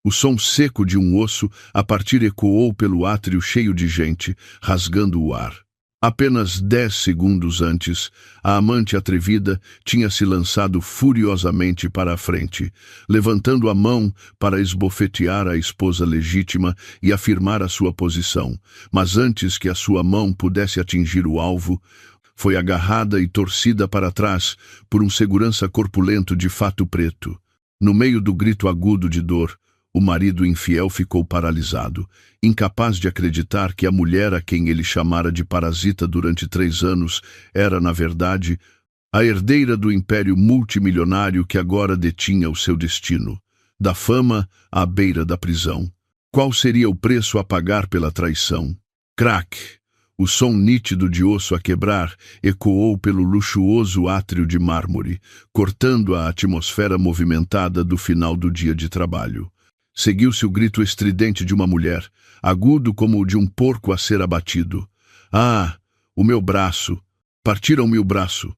O som seco de um osso a partir ecoou pelo átrio cheio de gente, rasgando o ar. Apenas 10 segundos antes, a amante atrevida tinha se lançado furiosamente para a frente, levantando a mão para esbofetear a esposa legítima e afirmar a sua posição. Mas antes que a sua mão pudesse atingir o alvo, foi agarrada e torcida para trás por um segurança corpulento de fato preto. No meio do grito agudo de dor, o marido infiel ficou paralisado, incapaz de acreditar que a mulher a quem ele chamara de parasita durante 3 anos era, na verdade, a herdeira do império multimilionário que agora detinha o seu destino, da fama à beira da prisão. Qual seria o preço a pagar pela traição? Crack! O som nítido de osso a quebrar ecoou pelo luxuoso átrio de mármore, cortando a atmosfera movimentada do final do dia de trabalho. Seguiu-se o grito estridente de uma mulher, agudo como o de um porco a ser abatido. Ah, o meu braço! Partiram-me o braço!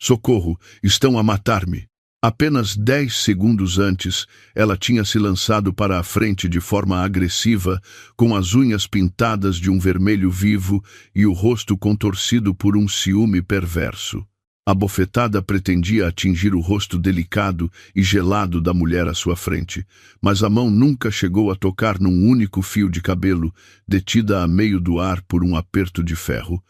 Socorro! Estão a matar-me! Apenas 10 segundos antes, ela tinha se lançado para a frente de forma agressiva, com as unhas pintadas de um vermelho vivo e o rosto contorcido por um ciúme perverso. A bofetada pretendia atingir o rosto delicado e gelado da mulher à sua frente, mas a mão nunca chegou a tocar num único fio de cabelo, detida a meio do ar por um aperto de ferro.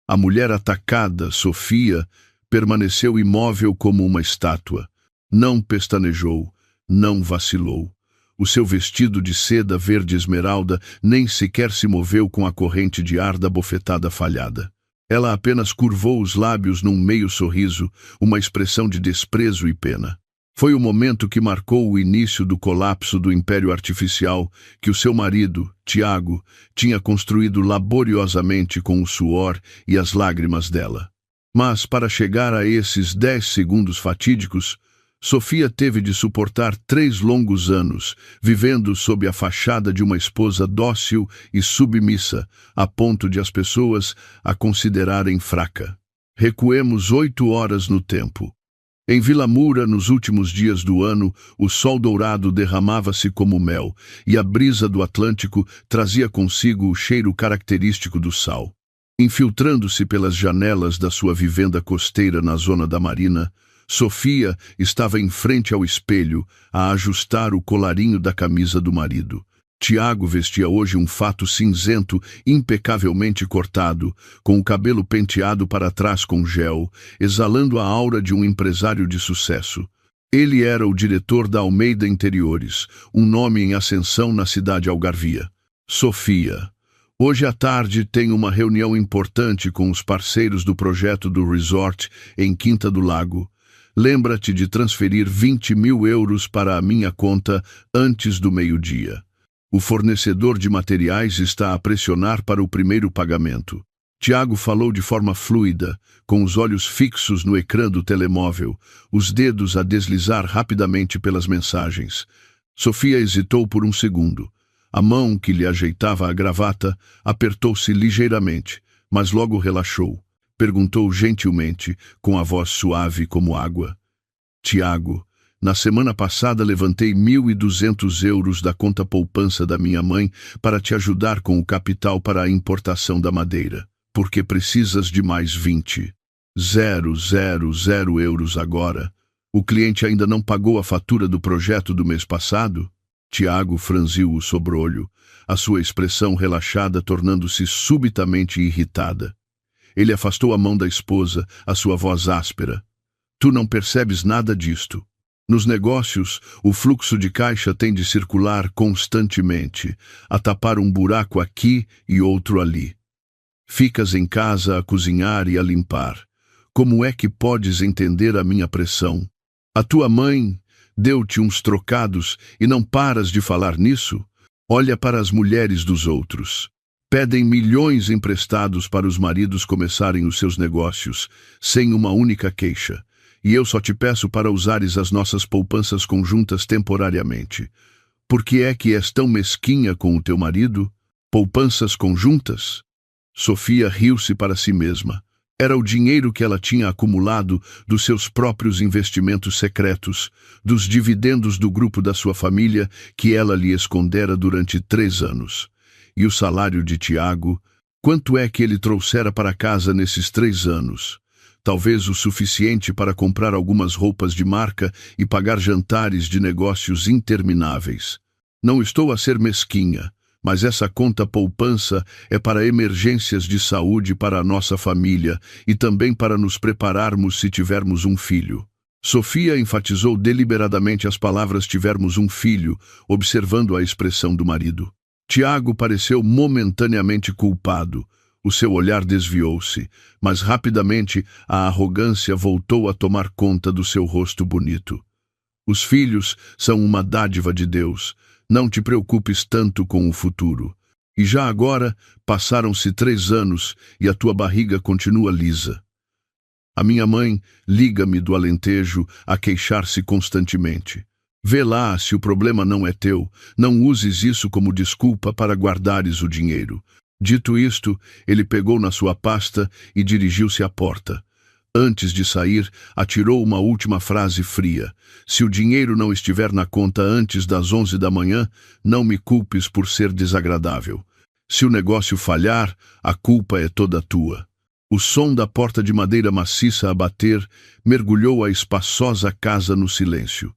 A mulher atacada, Sofia, permaneceu imóvel como uma estátua. Não pestanejou, não vacilou. O seu vestido de seda verde esmeralda nem sequer se moveu com a corrente de ar da bofetada falhada. Ela apenas curvou os lábios num meio sorriso, uma expressão de desprezo e pena. Foi o momento que marcou o início do colapso do império artificial que o seu marido, Tiago, tinha construído laboriosamente com o suor e as lágrimas dela. Mas, para chegar a esses 10 segundos fatídicos, Sofia teve de suportar 3 longos anos, vivendo sob a fachada de uma esposa dócil e submissa, a ponto de as pessoas a considerarem fraca. Recuemos 8 horas no tempo. Em Vila Moura, nos últimos dias do ano, o sol dourado derramava-se como mel, e a brisa do Atlântico trazia consigo o cheiro característico do sal. Infiltrando-se pelas janelas da sua vivenda costeira na zona da Marina, Sofia estava em frente ao espelho a ajustar o colarinho da camisa do marido. Tiago vestia hoje um fato cinzento impecavelmente cortado, com o cabelo penteado para trás com gel, exalando a aura de um empresário de sucesso. Ele era o diretor da Almeida Interiores, um nome em ascensão na cidade algarvia. Sofia. Hoje à tarde tenho uma reunião importante com os parceiros do projeto do resort em Quinta do Lago. Lembra-te de transferir 20.000 euros para a minha conta antes do meio-dia. O fornecedor de materiais está a pressionar para o primeiro pagamento. Tiago falou de forma fluida, com os olhos fixos no ecrã do telemóvel, os dedos a deslizar rapidamente pelas mensagens. Sofia hesitou por um segundo. A mão que lhe ajeitava a gravata apertou-se ligeiramente, mas logo relaxou. Perguntou gentilmente, com a voz suave como água. Tiago, na semana passada levantei 1.200 euros da conta poupança da minha mãe para te ajudar com o capital para a importação da madeira. Porque precisas de mais 20.000 euros agora? O cliente ainda não pagou a fatura do projeto do mês passado? Tiago franziu o sobrolho, a sua expressão relaxada tornando-se subitamente irritada. Ele afastou a mão da esposa, a sua voz áspera. Tu não percebes nada disto. Nos negócios, o fluxo de caixa tem de circular constantemente, a tapar um buraco aqui e outro ali. Ficas em casa a cozinhar e a limpar. Como é que podes entender a minha pressão? A tua mãe deu-te uns trocados e não paras de falar nisso? Olha para as mulheres dos outros. Pedem milhões emprestados para os maridos começarem os seus negócios, sem uma única queixa. E eu só te peço para usares as nossas poupanças conjuntas temporariamente. Por que é que és tão mesquinha com o teu marido? Poupanças conjuntas? Sofia riu-se para si mesma. Era o dinheiro que ela tinha acumulado dos seus próprios investimentos secretos, dos dividendos do grupo da sua família que ela lhe escondera durante 3 anos. E o salário de Tiago, quanto é que ele trouxera para casa nesses 3 anos? Talvez o suficiente para comprar algumas roupas de marca e pagar jantares de negócios intermináveis. Não estou a ser mesquinha, mas essa conta poupança é para emergências de saúde para a nossa família e também para nos prepararmos se tivermos um filho. Sofia enfatizou deliberadamente as palavras "tivermos um filho", observando a expressão do marido. Tiago pareceu momentaneamente culpado. O seu olhar desviou-se, mas rapidamente a arrogância voltou a tomar conta do seu rosto bonito. Os filhos são uma dádiva de Deus. Não te preocupes tanto com o futuro. E já agora passaram-se 3 anos e a tua barriga continua lisa. A minha mãe liga-me do Alentejo a queixar-se constantemente. Vê lá se o problema não é teu. Não uses isso como desculpa para guardares o dinheiro. Dito isto, ele pegou na sua pasta e dirigiu-se à porta. Antes de sair, atirou uma última frase fria. Se o dinheiro não estiver na conta antes das 11 da manhã, não me culpes por ser desagradável. Se o negócio falhar, a culpa é toda tua. O som da porta de madeira maciça a bater mergulhou a espaçosa casa no silêncio.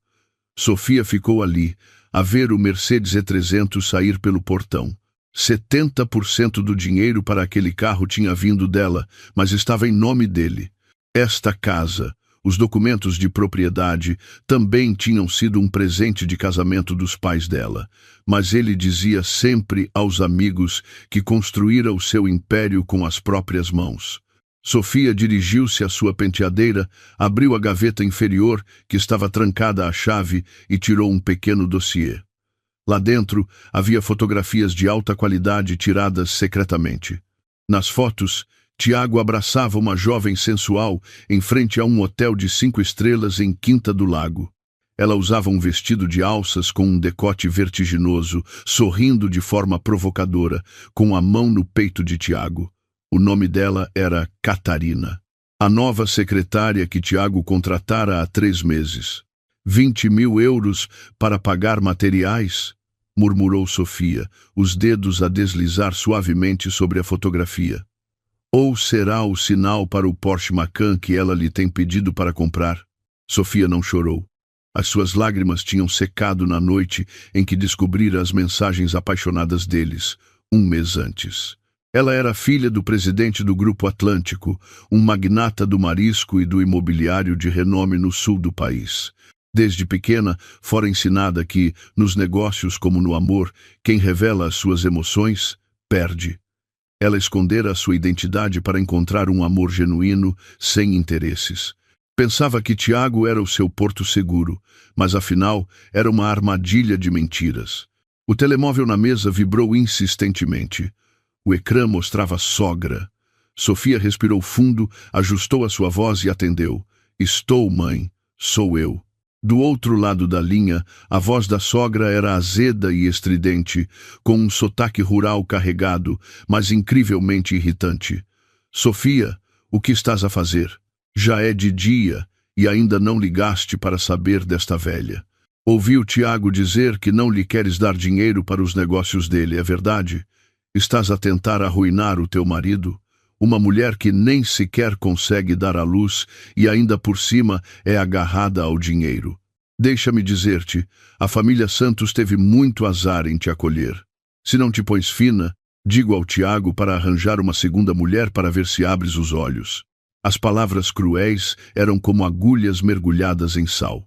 Sofia ficou ali, a ver o Mercedes E300 sair pelo portão. 70% do dinheiro para aquele carro tinha vindo dela, mas estava em nome dele. Esta casa, os documentos de propriedade, também tinham sido um presente de casamento dos pais dela, mas ele dizia sempre aos amigos que construíra o seu império com as próprias mãos. Sofia dirigiu-se à sua penteadeira, abriu a gaveta inferior, que estava trancada à chave, e tirou um pequeno dossiê. Lá dentro havia fotografias de alta qualidade tiradas secretamente. Nas fotos, Tiago abraçava uma jovem sensual em frente a um hotel de 5 estrelas em Quinta do Lago. Ela usava um vestido de alças com um decote vertiginoso, sorrindo de forma provocadora, com a mão no peito de Tiago. O nome dela era Catarina, a nova secretária que Tiago contratara há 3 meses. 20.000 euros para pagar materiais? Murmurou Sofia, os dedos a deslizar suavemente sobre a fotografia. Ou será o sinal para o Porsche Macan que ela lhe tem pedido para comprar? Sofia não chorou. As suas lágrimas tinham secado na noite em que descobrira as mensagens apaixonadas deles, 1 mês antes. Ela era filha do presidente do Grupo Atlântico, um magnata do marisco e do imobiliário de renome no sul do país. Desde pequena, fora ensinada que, nos negócios como no amor, quem revela as suas emoções, perde. Ela escondera a sua identidade para encontrar um amor genuíno, sem interesses. Pensava que Tiago era o seu porto seguro, mas afinal era uma armadilha de mentiras. O telemóvel na mesa vibrou insistentemente. O ecrã mostrava sogra. Sofia respirou fundo, ajustou a sua voz e atendeu. "Estou, mãe. Sou eu." Do outro lado da linha, a voz da sogra era azeda e estridente, com um sotaque rural carregado, mas incrivelmente irritante. "Sofia, o que estás a fazer? Já é de dia e ainda não ligaste para saber desta velha. Ouvi o Tiago dizer que não lhe queres dar dinheiro para os negócios dele, é verdade? Estás a tentar arruinar o teu marido? Uma mulher que nem sequer consegue dar à luz e ainda por cima é agarrada ao dinheiro. Deixa-me dizer-te, a família Santos teve muito azar em te acolher. Se não te pões fina, digo ao Tiago para arranjar uma segunda mulher para ver se abres os olhos." As palavras cruéis eram como agulhas mergulhadas em sal.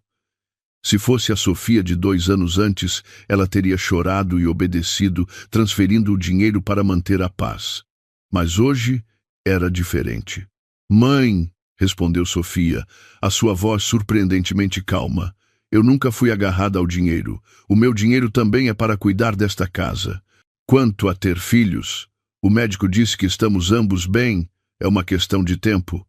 Se fosse a Sofia de 2 anos antes, ela teria chorado e obedecido, transferindo o dinheiro para manter a paz. Mas hoje era diferente. "Mãe", respondeu Sofia, a sua voz surpreendentemente calma, "eu nunca fui agarrada ao dinheiro. O meu dinheiro também é para cuidar desta casa. Quanto a ter filhos, o médico disse que estamos ambos bem, é uma questão de tempo.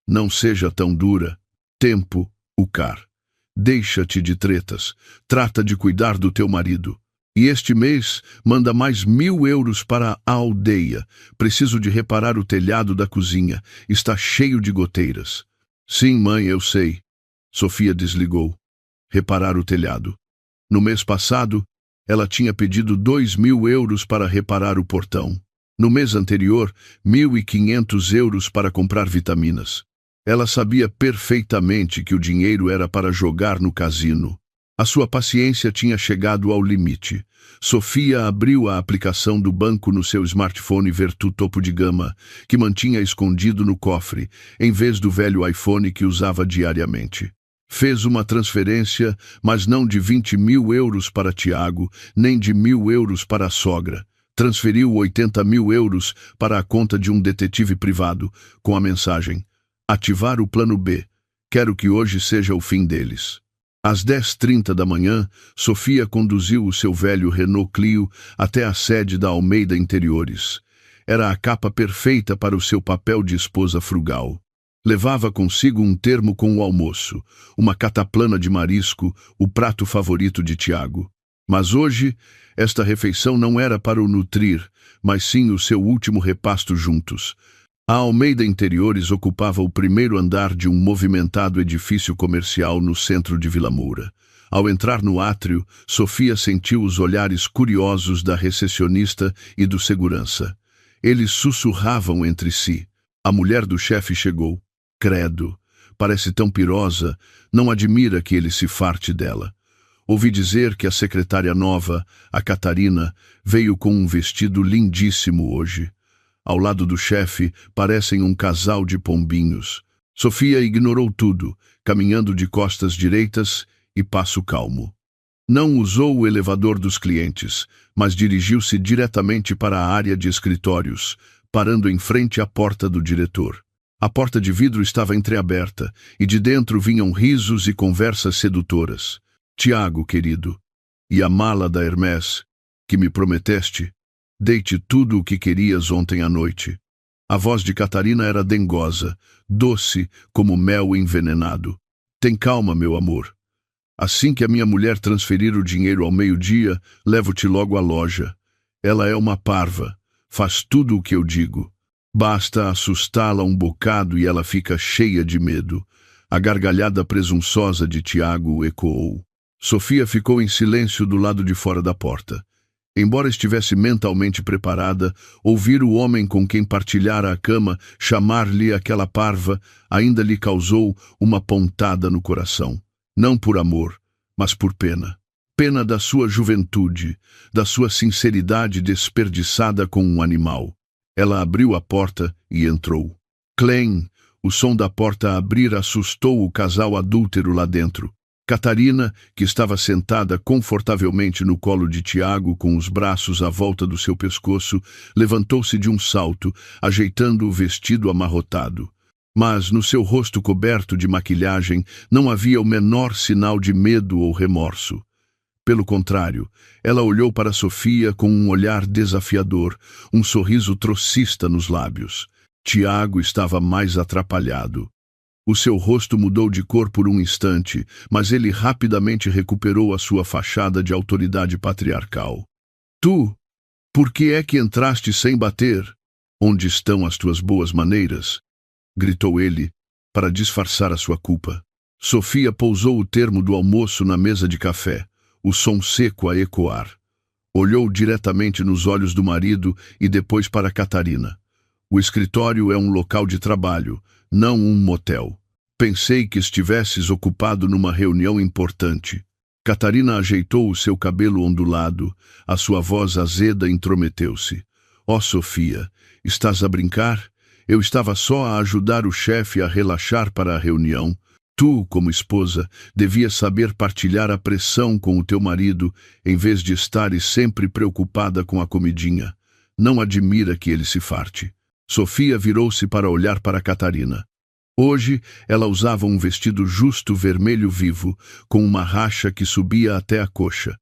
Não seja tão dura. Tempo, Ucar. Deixa-te de tretas. Trata de cuidar do teu marido." E este mês manda mais 1.000 euros para a aldeia. Preciso de reparar o telhado da cozinha. Está cheio de goteiras. Sim, mãe, eu sei. Sofia desligou. Reparar o telhado. No mês passado, ela tinha pedido 2.000 euros para reparar o portão. No mês anterior, 1.500 euros para comprar vitaminas. Ela sabia perfeitamente que o dinheiro era para jogar no cassino. A sua paciência tinha chegado ao limite. Sofia abriu a aplicação do banco no seu smartphone Vertu topo de gama, que mantinha escondido no cofre, em vez do velho iPhone que usava diariamente. Fez uma transferência, mas não de 20.000 euros para Tiago, nem de 1.000 euros para a sogra. Transferiu 80.000 euros para a conta de um detetive privado, com a mensagem: ativar o plano B. Quero que hoje seja o fim deles. Às 10h30 da manhã, Sofia conduziu o seu velho Renault Clio até a sede da Almeida Interiores. Era a capa perfeita para o seu papel de esposa frugal. Levava consigo um termo com o almoço, uma cataplana de marisco, o prato favorito de Tiago. Mas hoje, esta refeição não era para o nutrir, mas sim o seu último repasto juntos. A Almeida Interiores ocupava o primeiro andar de um movimentado edifício comercial no centro de Vila Moura. Ao entrar no átrio, Sofia sentiu os olhares curiosos da recepcionista e do segurança. Eles sussurravam entre si. A mulher do chefe chegou. Credo, parece tão pirosa, não admira que ele se farte dela. Ouvi dizer que a secretária nova, a Catarina, veio com um vestido lindíssimo hoje. Ao lado do chefe, parecem um casal de pombinhos. Sofia ignorou tudo, caminhando de costas direitas e passo calmo. Não usou o elevador dos clientes, mas dirigiu-se diretamente para a área de escritórios, parando em frente à porta do diretor. A porta de vidro estava entreaberta, e de dentro vinham risos e conversas sedutoras. Tiago, querido, e a mala da Hermès, que me prometeste? Dei-te tudo o que querias ontem à noite. A voz de Catarina era dengosa, doce como mel envenenado. Tem calma, meu amor. Assim que a minha mulher transferir o dinheiro ao meio-dia, levo-te logo à loja. Ela é uma parva, faz tudo o que eu digo. Basta assustá-la um bocado e ela fica cheia de medo. A gargalhada presunçosa de Tiago ecoou. Sofia ficou em silêncio do lado de fora da porta. Embora estivesse mentalmente preparada, ouvir o homem com quem partilhara a cama chamar-lhe aquela parva ainda lhe causou uma pontada no coração. Não por amor, mas por pena. Pena da sua juventude, da sua sinceridade desperdiçada com um animal. Ela abriu a porta e entrou. Clem, o som da porta abrir assustou o casal adúltero lá dentro. Catarina, que estava sentada confortavelmente no colo de Tiago com os braços à volta do seu pescoço, levantou-se de um salto, ajeitando o vestido amarrotado. Mas no seu rosto coberto de maquilhagem não havia o menor sinal de medo ou remorso. Pelo contrário, ela olhou para Sofia com um olhar desafiador, um sorriso trocista nos lábios. Tiago estava mais atrapalhado. O seu rosto mudou de cor por um instante, mas ele rapidamente recuperou a sua fachada de autoridade patriarcal. Tu, por que é que entraste sem bater? Onde estão as tuas boas maneiras? Gritou ele, para disfarçar a sua culpa. Sofia pousou o termo do almoço na mesa de café, o som seco a ecoar. Olhou diretamente nos olhos do marido e depois para Catarina. O escritório é um local de trabalho, não um motel. Pensei que estivesses ocupado numa reunião importante. Catarina ajeitou o seu cabelo ondulado, a sua voz azeda intrometeu-se. Oh, Sofia, estás a brincar? Eu estava só a ajudar o chefe a relaxar para a reunião. Tu, como esposa, devias saber partilhar a pressão com o teu marido, em vez de estares sempre preocupada com a comidinha. Não admira que ele se farte. Sofia virou-se para olhar para Catarina. Hoje, ela usava um vestido justo vermelho vivo, com uma racha que subia até a coxa.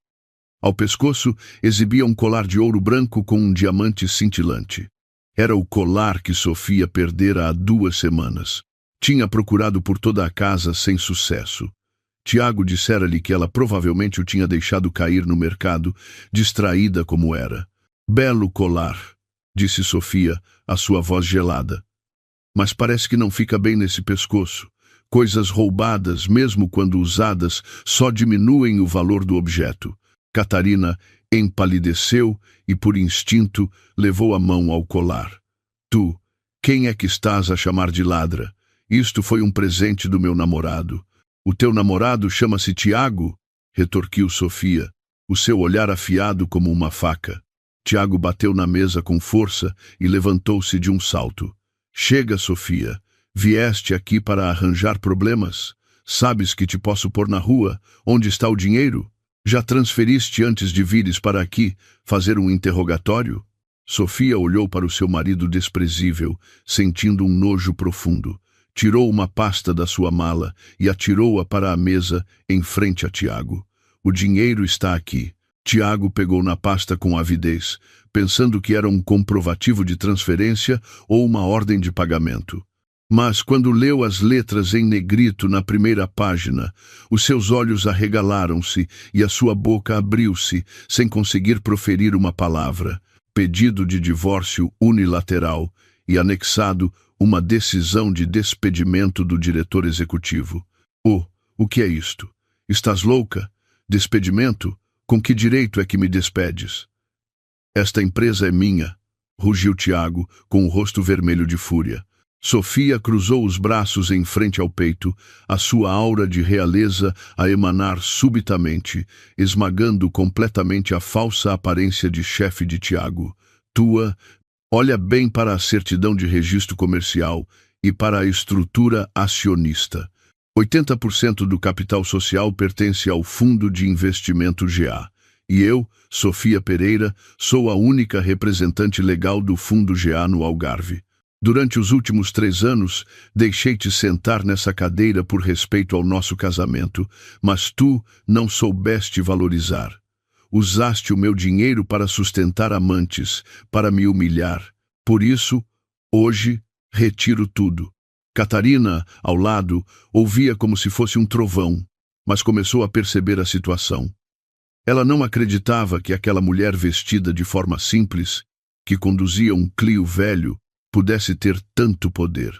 Ao pescoço, exibia um colar de ouro branco com um diamante cintilante. Era o colar que Sofia perdera há 2 semanas. Tinha procurado por toda a casa sem sucesso. Tiago dissera-lhe que ela provavelmente o tinha deixado cair no mercado, distraída como era. Belo colar, disse Sofia, a sua voz gelada. Mas parece que não fica bem nesse pescoço. Coisas roubadas, mesmo quando usadas, só diminuem o valor do objeto. Catarina empalideceu e, por instinto, levou a mão ao colar. Tu, quem é que estás a chamar de ladra? Isto foi um presente do meu namorado. O teu namorado chama-se Tiago? Retorquiu Sofia, o seu olhar afiado como uma faca. Tiago bateu na mesa com força e levantou-se de um salto. Chega, Sofia. Vieste aqui para arranjar problemas? Sabes que te posso pôr na rua? Onde está o dinheiro? Já transferiste antes de vires para aqui fazer um interrogatório? Sofia olhou para o seu marido desprezível, sentindo um nojo profundo. Tirou uma pasta da sua mala e atirou-a para a mesa em frente a Tiago. O dinheiro está aqui. Tiago pegou na pasta com avidez, pensando que era um comprovativo de transferência ou uma ordem de pagamento. Mas quando leu as letras em negrito na primeira página, os seus olhos arregalaram-se e a sua boca abriu-se, sem conseguir proferir uma palavra. Pedido de divórcio unilateral e anexado uma decisão de despedimento do diretor executivo. Oh, o que é isto? Estás louca? Despedimento? Com que direito é que me despedes? Esta empresa é minha, rugiu Tiago, com o rosto vermelho de fúria. Sofia cruzou os braços em frente ao peito, a sua aura de realeza a emanar subitamente, esmagando completamente a falsa aparência de chefe de Tiago. Olha bem para a certidão de registro comercial e para a estrutura acionista. 80% do capital social pertence ao Fundo de Investimento GA. E eu, Sofia Pereira, sou a única representante legal do Fundo GA no Algarve. Durante os últimos 3 anos, deixei-te sentar nessa cadeira por respeito ao nosso casamento, mas tu não soubeste valorizar. Usaste o meu dinheiro para sustentar amantes, para me humilhar. Por isso, hoje, retiro tudo. Catarina, ao lado, ouvia como se fosse um trovão, mas começou a perceber a situação. Ela não acreditava que aquela mulher vestida de forma simples, que conduzia um Clio velho, pudesse ter tanto poder.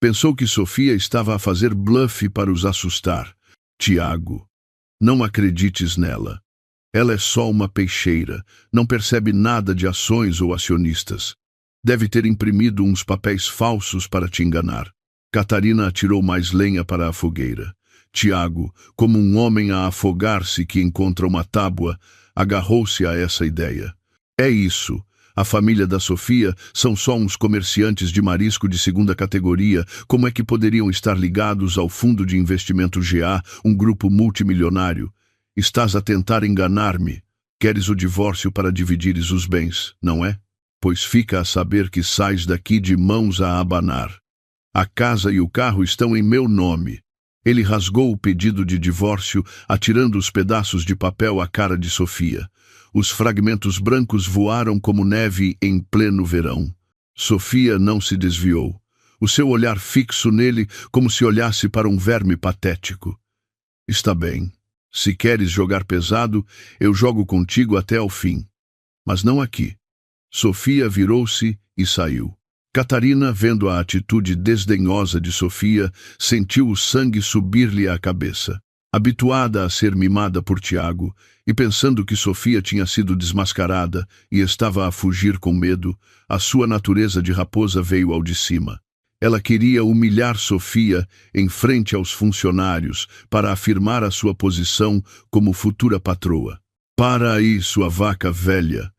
Pensou que Sofia estava a fazer bluff para os assustar. Tiago, não acredites nela. Ela é só uma peixeira, não percebe nada de ações ou acionistas. Deve ter imprimido uns papéis falsos para te enganar. Catarina atirou mais lenha para a fogueira. Tiago, como um homem a afogar-se que encontra uma tábua, agarrou-se a essa ideia. É isso. A família da Sofia são só uns comerciantes de marisco de segunda categoria. Como é que poderiam estar ligados ao Fundo de Investimento GA, um grupo multimilionário? Estás a tentar enganar-me. Queres o divórcio para dividires os bens, não é? Pois fica a saber que sais daqui de mãos a abanar. A casa e o carro estão em meu nome. Ele rasgou o pedido de divórcio, atirando os pedaços de papel à cara de Sofia. Os fragmentos brancos voaram como neve em pleno verão. Sofia não se desviou. O seu olhar fixo nele como se olhasse para um verme patético. Está bem. Se queres jogar pesado, eu jogo contigo até ao fim. Mas não aqui. Sofia virou-se e saiu. Catarina, vendo a atitude desdenhosa de Sofia, sentiu o sangue subir-lhe à cabeça. Habituada a ser mimada por Tiago, e pensando que Sofia tinha sido desmascarada e estava a fugir com medo, a sua natureza de raposa veio ao de cima. Ela queria humilhar Sofia em frente aos funcionários para afirmar a sua posição como futura patroa. Para aí, sua vaca velha!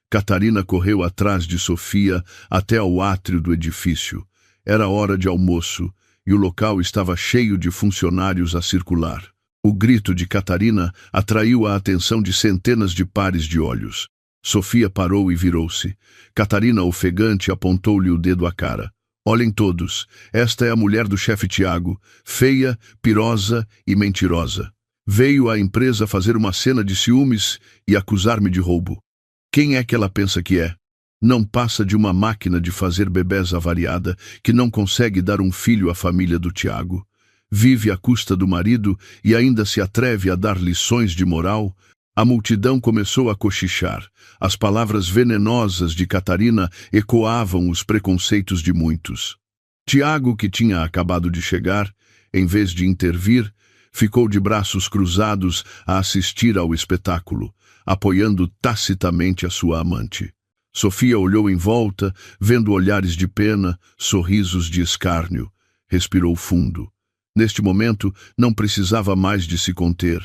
Catarina correu atrás de Sofia até ao átrio do edifício. Era hora de almoço e o local estava cheio de funcionários a circular. O grito de Catarina atraiu a atenção de centenas de pares de olhos. Sofia parou e virou-se. Catarina, ofegante, apontou-lhe o dedo à cara. Olhem todos, esta é a mulher do chefe Tiago, feia, pirosa e mentirosa. Veio à empresa fazer uma cena de ciúmes e acusar-me de roubo. Quem é que ela pensa que é? Não passa de uma máquina de fazer bebés avariada que não consegue dar um filho à família do Tiago. vive à custa do marido e ainda se atreve a dar lições de moral? A multidão começou a cochichar. As palavras venenosas de Catarina ecoavam os preconceitos de muitos. Tiago, que tinha acabado de chegar, em vez de intervir, ficou de braços cruzados a assistir ao espetáculo, apoiando tacitamente a sua amante. Sofia olhou em volta, vendo olhares de pena, sorrisos de escárnio. Respirou fundo. Neste momento, não precisava mais de se conter.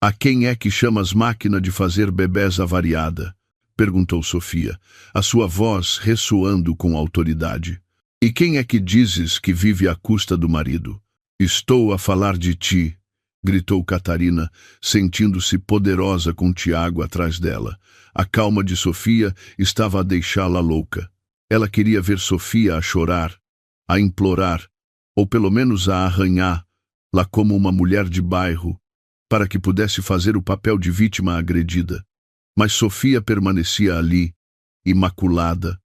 «A quem é que chamas máquina de fazer bebés avariada?» perguntou Sofia, a sua voz ressoando com autoridade. «E quem é que dizes que vive à custa do marido?» «Estou a falar de ti», gritou Catarina, sentindo-se poderosa com Tiago atrás dela. A calma de Sofia estava a deixá-la louca. Ela queria ver Sofia a chorar, a implorar, ou pelo menos a arranhar-la como uma mulher de bairro, para que pudesse fazer o papel de vítima agredida. Mas Sofia permanecia ali, imaculada,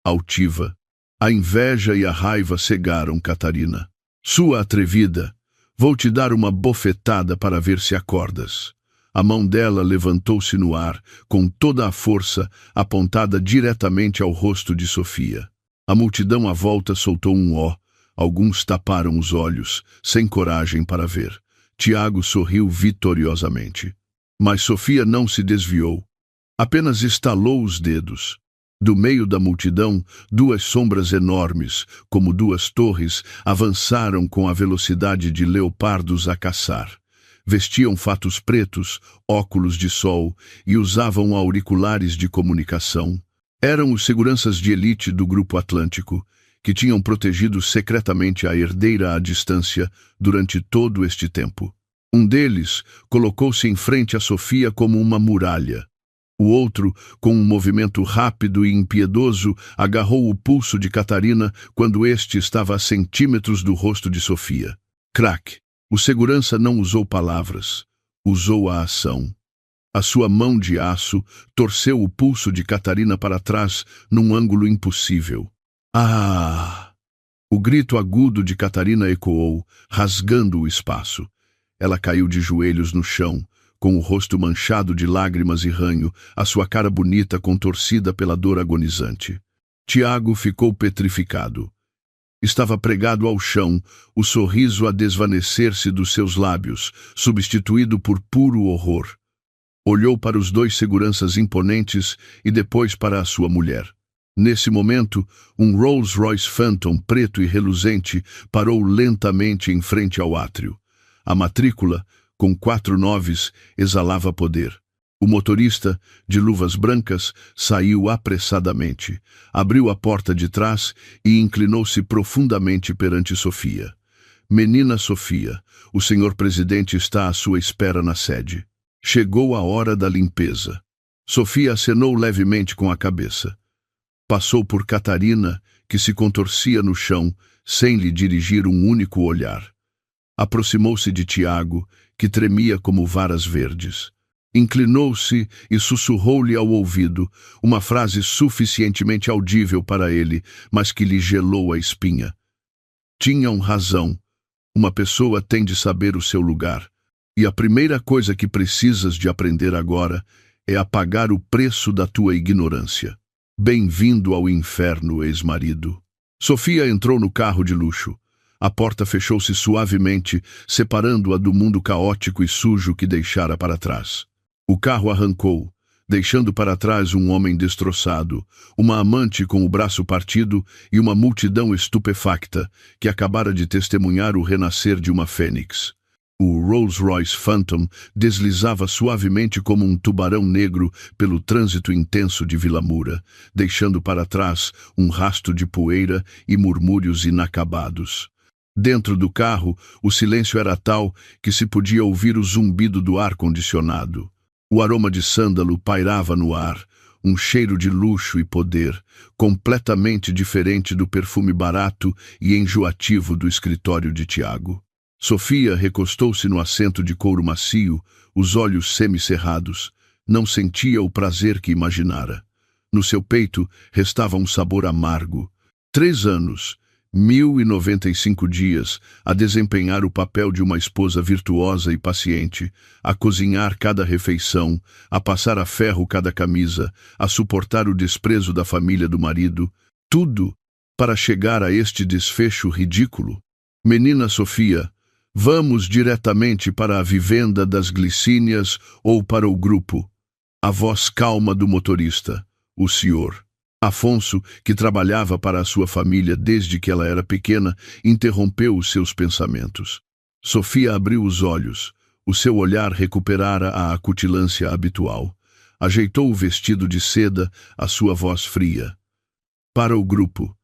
altiva. A inveja e a raiva cegaram Catarina. «Sua atrevida, vou te dar uma bofetada para ver se acordas». A mão dela levantou-se no ar, com toda a força apontada diretamente ao rosto de Sofia. A multidão à volta soltou um ó. Alguns taparam os olhos, sem coragem para ver. Tiago sorriu vitoriosamente. Mas Sofia não se desviou. Apenas estalou os dedos. Do meio da multidão, duas sombras enormes, como duas torres, avançaram com a velocidade de leopardos a caçar. Vestiam fatos pretos, óculos de sol e usavam auriculares de comunicação. Eram os seguranças de elite do Grupo Atlântico, que tinham protegido secretamente a herdeira à distância durante todo este tempo. Um deles colocou-se em frente a Sofia como uma muralha. O outro, com um movimento rápido e impiedoso, agarrou o pulso de Catarina quando este estava a centímetros do rosto de Sofia. Crack! O segurança não usou palavras, usou a ação. A sua mão de aço torceu o pulso de Catarina para trás num ângulo impossível. Ah! O grito agudo de Catarina ecoou, rasgando o espaço. Ela caiu de joelhos no chão, com o rosto manchado de lágrimas e ranho, a sua cara bonita contorcida pela dor agonizante. Tiago ficou petrificado. Estava pregado ao chão, o sorriso a desvanecer-se dos seus lábios, substituído por puro horror. Olhou para os dois seguranças imponentes e depois para a sua mulher. Nesse momento, um Rolls-Royce Phantom preto e reluzente parou lentamente em frente ao átrio. A matrícula, com 4 9s, exalava poder. O motorista, de luvas brancas, saiu apressadamente, abriu a porta de trás e inclinou-se profundamente perante Sofia. «Menina Sofia, o senhor presidente está à sua espera na sede. Chegou a hora da limpeza». Sofia acenou levemente com a cabeça. Passou por Catarina, que se contorcia no chão, sem lhe dirigir um único olhar. Aproximou-se de Tiago, que tremia como varas verdes. Inclinou-se e sussurrou-lhe ao ouvido uma frase suficientemente audível para ele, mas que lhe gelou a espinha. Tinham razão. Uma pessoa tem de saber o seu lugar. E a primeira coisa que precisas de aprender agora é a pagar o preço da tua ignorância. Bem-vindo ao inferno, ex-marido. Sofia entrou no carro de luxo. A porta fechou-se suavemente, separando-a do mundo caótico e sujo que deixara para trás. O carro arrancou, deixando para trás um homem destroçado, uma amante com o braço partido e uma multidão estupefacta que acabara de testemunhar o renascer de uma fênix. O Rolls-Royce Phantom deslizava suavemente como um tubarão negro pelo trânsito intenso de Vilamura, deixando para trás um rasto de poeira e murmúrios inacabados. Dentro do carro, o silêncio era tal que se podia ouvir o zumbido do ar-condicionado. O aroma de sândalo pairava no ar, um cheiro de luxo e poder, completamente diferente do perfume barato e enjoativo do escritório de Tiago. Sofia recostou-se no assento de couro macio, os olhos semicerrados. Não sentia o prazer que imaginara. No seu peito restava um sabor amargo. 3 anos, 1095 dias a desempenhar o papel de uma esposa virtuosa e paciente, a cozinhar cada refeição, a passar a ferro cada camisa, a suportar o desprezo da família do marido, tudo para chegar a este desfecho ridículo. Menina Sofia, vamos diretamente para a vivenda das Glicínias ou para o grupo. A voz calma do motorista, o senhor Afonso, que trabalhava para a sua família desde que ela era pequena, interrompeu os seus pensamentos. Sofia abriu os olhos. O seu olhar recuperara a acutilância habitual. Ajeitou o vestido de seda, a sua voz fria. Para o grupo.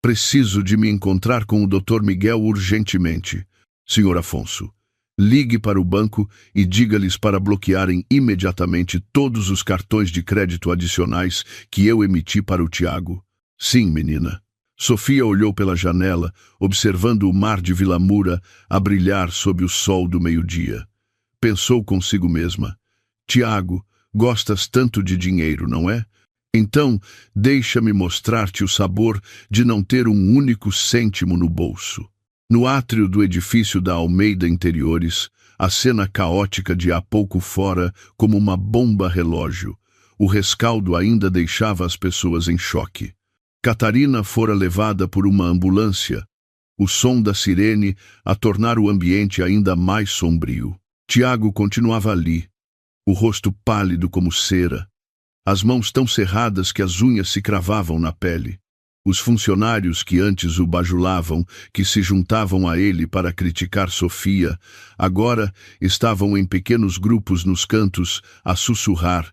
Preciso de me encontrar com o Dr. Miguel urgentemente. Senhor Afonso, ligue para o banco e diga-lhes para bloquearem imediatamente todos os cartões de crédito adicionais que eu emiti para o Tiago. Sim, menina. Sofia olhou pela janela, observando o mar de Vilamura a brilhar sob o sol do meio-dia. Pensou consigo mesma. Tiago, gostas tanto de dinheiro, não é? Então, deixa-me mostrar-te o sabor de não ter um único cêntimo no bolso. No átrio do edifício da Almeida Interiores, a cena caótica de há pouco fora como uma bomba relógio. O rescaldo ainda deixava as pessoas em choque. Catarina fora levada por uma ambulância, o som da sirene a tornar o ambiente ainda mais sombrio. Tiago continuava ali, o rosto pálido como cera, as mãos tão cerradas que as unhas se cravavam na pele. Os funcionários que antes o bajulavam, que se juntavam a ele para criticar Sofia, agora estavam em pequenos grupos nos cantos, a sussurrar.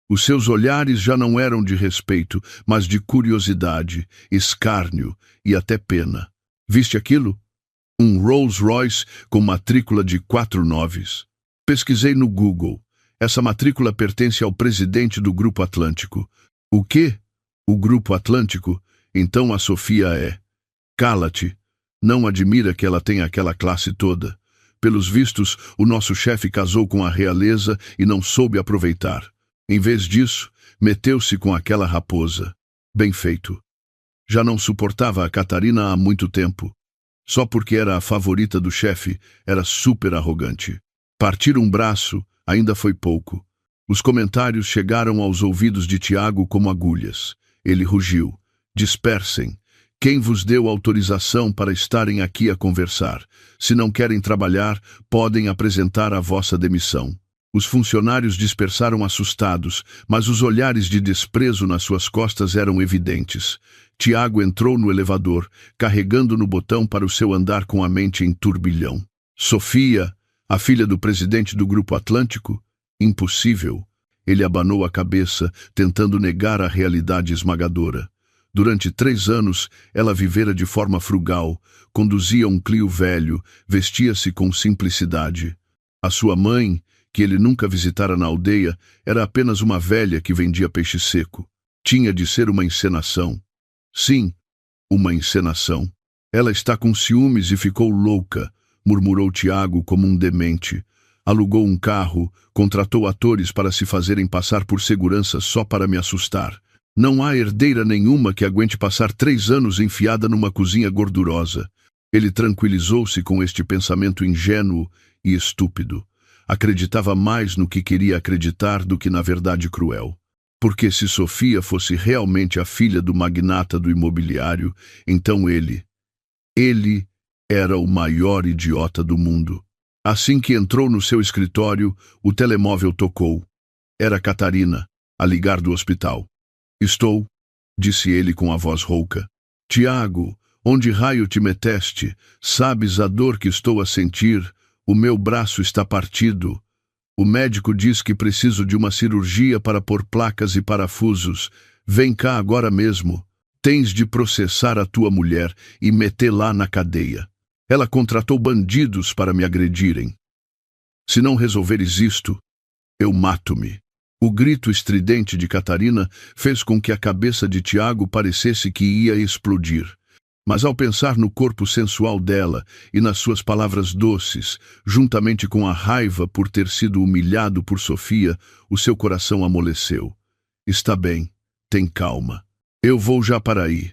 Os seus olhares já não eram de respeito, mas de curiosidade, escárnio e até pena. Viste aquilo? Um Rolls Royce com matrícula de 4 noves. Pesquisei no Google. Essa matrícula pertence ao presidente do Grupo Atlântico. O quê? O Grupo Atlântico? Então a Sofia é. Cala-te. Não admira que ela tenha aquela classe toda. Pelos vistos, o nosso chefe casou com a realeza e não soube aproveitar. Em vez disso, meteu-se com aquela raposa. Bem feito. Já não suportava a Catarina há muito tempo. Só porque era a favorita do chefe, era super arrogante. Partir um braço ainda foi pouco. Os comentários chegaram aos ouvidos de Tiago como agulhas. Ele rugiu. Dispersem. Quem vos deu autorização para estarem aqui a conversar? Se não querem trabalhar, podem apresentar a vossa demissão. Os funcionários dispersaram assustados, mas os olhares de desprezo nas suas costas eram evidentes. Tiago entrou no elevador, carregando no botão para o seu andar com a mente em turbilhão. Sofia, a filha do presidente do Grupo Atlântico? Impossível. Ele abanou a cabeça, tentando negar a realidade esmagadora. Durante 3 anos, ela vivera de forma frugal, conduzia um Clio velho, vestia-se com simplicidade. A sua mãe, que ele nunca visitara na aldeia, era apenas uma velha que vendia peixe seco. Tinha de ser uma encenação. Sim, uma encenação. Ela está com ciúmes e ficou louca, murmurou Tiago como um demente. Alugou um carro, contratou atores para se fazerem passar por segurança só para me assustar. Não há herdeira nenhuma que aguente passar 3 anos enfiada numa cozinha gordurosa. Ele tranquilizou-se com este pensamento ingênuo e estúpido. Acreditava mais no que queria acreditar do que na verdade cruel. Porque se Sofia fosse realmente a filha do magnata do imobiliário, então ele era o maior idiota do mundo. Assim que entrou no seu escritório, o telemóvel tocou. Era Catarina, a ligar do hospital. Estou, disse ele com a voz rouca. Tiago, onde raio te meteste? Sabes a dor que estou a sentir? O meu braço está partido. O médico diz que preciso de uma cirurgia para pôr placas e parafusos. Vem cá agora mesmo. Tens de processar a tua mulher e metê-la na cadeia. Ela contratou bandidos para me agredirem. Se não resolveres isto, eu mato-me. O grito estridente de Catarina fez com que a cabeça de Tiago parecesse que ia explodir. Mas ao pensar no corpo sensual dela e nas suas palavras doces, juntamente com a raiva por ter sido humilhado por Sofia, o seu coração amoleceu. Está bem, tem calma. Eu vou já para aí.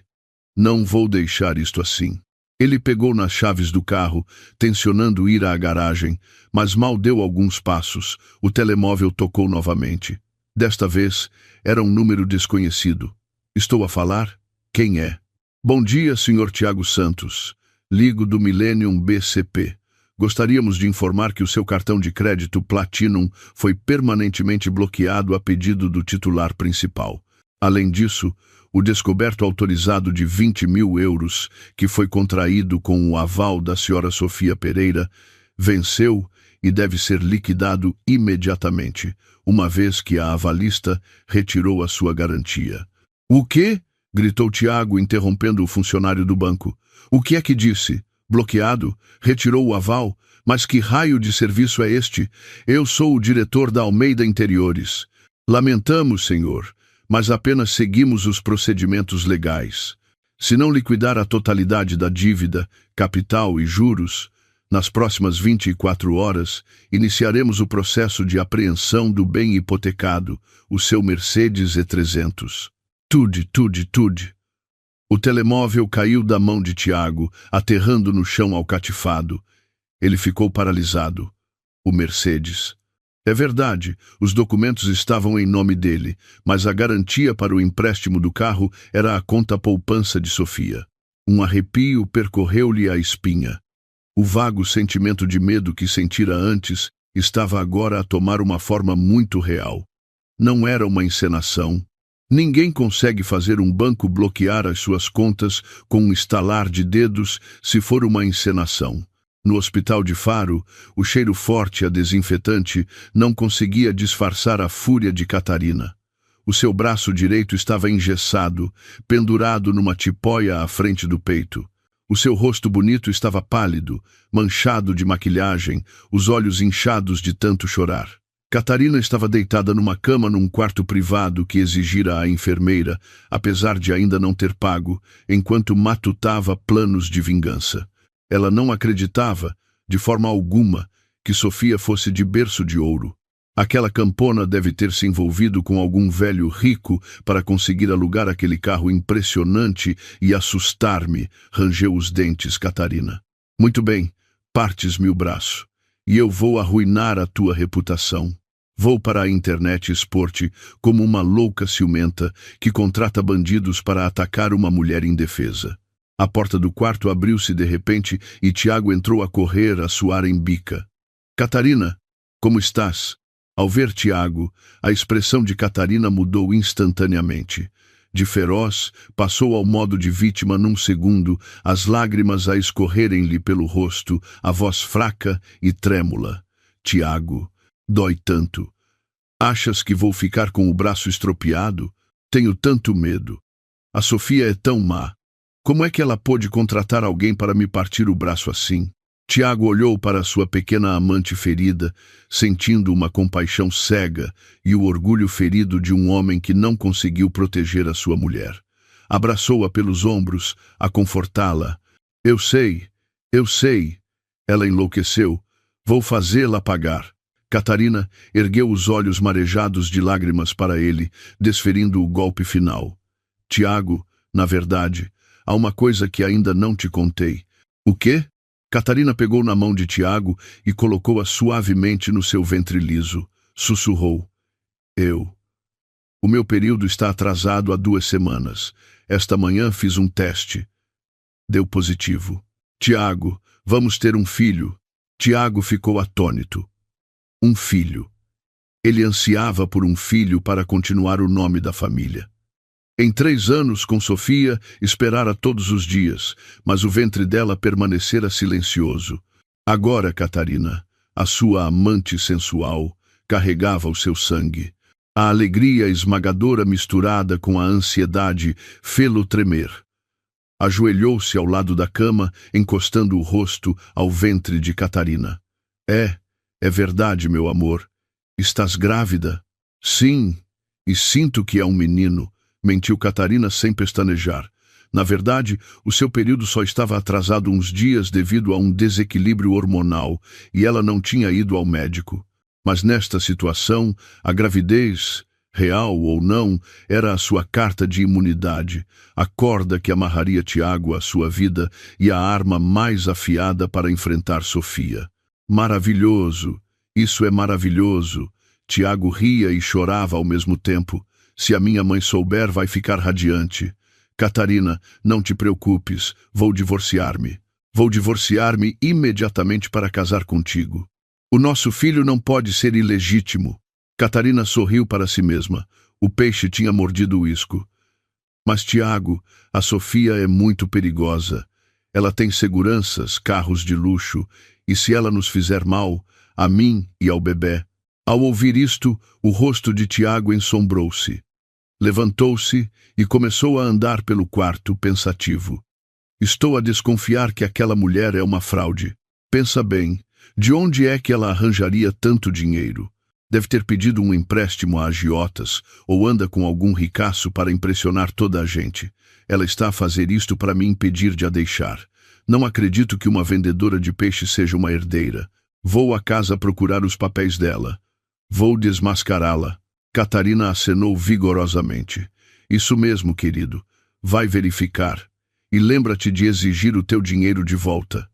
Não vou deixar isto assim. Ele pegou nas chaves do carro, tencionando ir à garagem, mas mal deu alguns passos, o telemóvel tocou novamente. Desta vez, era um número desconhecido. Estou a falar? Quem é? Bom dia, Sr. Tiago Santos. Ligo do Millennium BCP. Gostaríamos de informar que o seu cartão de crédito Platinum foi permanentemente bloqueado a pedido do titular principal. Além disso, o descoberto autorizado de 20 mil euros, que foi contraído com o aval da Sra. Sofia Pereira, venceu e deve ser liquidado imediatamente, uma vez que a avalista retirou a sua garantia. O quê? Gritou Tiago, interrompendo o funcionário do banco. O que é que disse? Bloqueado? Retirou o aval? Mas que raio de serviço é este? Eu sou o diretor da Almeida Interiores. Lamentamos, senhor, mas apenas seguimos os procedimentos legais. Se não liquidar a totalidade da dívida, capital e juros, nas próximas 24 horas, iniciaremos o processo de apreensão do bem hipotecado, o seu Mercedes E300. Tude. O telemóvel caiu da mão de Tiago, aterrando no chão alcatifado. Ele ficou paralisado. O Mercedes. É verdade, os documentos estavam em nome dele, mas a garantia para o empréstimo do carro era a conta poupança de Sofia. Um arrepio percorreu-lhe a espinha. O vago sentimento de medo que sentira antes estava agora a tomar uma forma muito real. Não era uma encenação. Ninguém consegue fazer um banco bloquear as suas contas com um estalar de dedos se for uma encenação. No hospital de Faro, o cheiro forte a desinfetante não conseguia disfarçar a fúria de Catarina. O seu braço direito estava engessado, pendurado numa tipóia à frente do peito. O seu rosto bonito estava pálido, manchado de maquilhagem, os olhos inchados de tanto chorar. Catarina estava deitada numa cama num quarto privado que exigira a enfermeira, apesar de ainda não ter pago, enquanto matutava planos de vingança. Ela não acreditava, de forma alguma, que Sofia fosse de berço de ouro. Aquela campona deve ter se envolvido com algum velho rico para conseguir alugar aquele carro impressionante e assustar-me, rangeu os dentes Catarina. Muito bem, partes-me o braço, e eu vou arruinar a tua reputação. Vou para a internet expor-te como uma louca ciumenta que contrata bandidos para atacar uma mulher indefesa. A porta do quarto abriu-se de repente e Tiago entrou a correr, a suar em bica. Catarina, como estás? Ao ver Tiago, a expressão de Catarina mudou instantaneamente. De feroz, passou ao modo de vítima num segundo, as lágrimas a escorrerem-lhe pelo rosto, a voz fraca e trêmula. Tiago, dói tanto. Achas que vou ficar com o braço estropiado? Tenho tanto medo. A Sofia é tão má. Como é que ela pôde contratar alguém para me partir o braço assim? Tiago olhou para sua pequena amante ferida, sentindo uma compaixão cega e o orgulho ferido de um homem que não conseguiu proteger a sua mulher. Abraçou-a pelos ombros, a confortá-la. Eu sei. Ela enlouqueceu. Vou fazê-la pagar. Catarina ergueu os olhos marejados de lágrimas para ele, desferindo o golpe final. Tiago, na verdade, há uma coisa que ainda não te contei. O quê? Catarina pegou na mão de Tiago e colocou-a suavemente no seu ventre liso. Sussurrou. O meu período está atrasado há 2 semanas. Esta manhã fiz um teste. Deu positivo. Tiago, vamos ter um filho. Tiago ficou atônito. Um filho. Ele ansiava por um filho para continuar o nome da família. Em 3 anos, com Sofia, esperara todos os dias, mas o ventre dela permanecera silencioso. Agora, Catarina, a sua amante sensual, carregava o seu sangue. A alegria esmagadora misturada com a ansiedade fê-lo tremer. Ajoelhou-se ao lado da cama, encostando o rosto ao ventre de Catarina. É verdade, meu amor. Estás grávida? Sim, e sinto que é um menino. Mentiu Catarina sem pestanejar. Na verdade, o seu período só estava atrasado uns dias devido a um desequilíbrio hormonal e ela não tinha ido ao médico. Mas nesta situação, a gravidez Real ou não, era a sua carta de imunidade, a corda que amarraria Tiago à sua vida e a arma mais afiada para enfrentar Sofia. Maravilhoso! Isso é maravilhoso! Tiago ria e chorava ao mesmo tempo. Se a minha mãe souber, vai ficar radiante. Catarina, não te preocupes, vou divorciar-me. Vou divorciar-me imediatamente para casar contigo. O nosso filho não pode ser ilegítimo. Catarina sorriu para si mesma. O peixe tinha mordido o isco. Mas, Tiago, a Sofia é muito perigosa. Ela tem seguranças, carros de luxo, e se ela nos fizer mal, a mim e ao bebê. Ao ouvir isto, o rosto de Tiago ensombrou-se. Levantou-se e começou a andar pelo quarto, pensativo. Estou a desconfiar que aquela mulher é uma fraude. Pensa bem, de onde é que ela arranjaria tanto dinheiro? Deve ter pedido um empréstimo a agiotas ou anda com algum ricaço para impressionar toda a gente. Ela está a fazer isto para me impedir de a deixar. Não acredito que uma vendedora de peixe seja uma herdeira. Vou à casa procurar os papéis dela. Vou desmascará-la. Catarina acenou vigorosamente. Isso mesmo, querido. Vai verificar. E lembra-te de exigir o teu dinheiro de volta.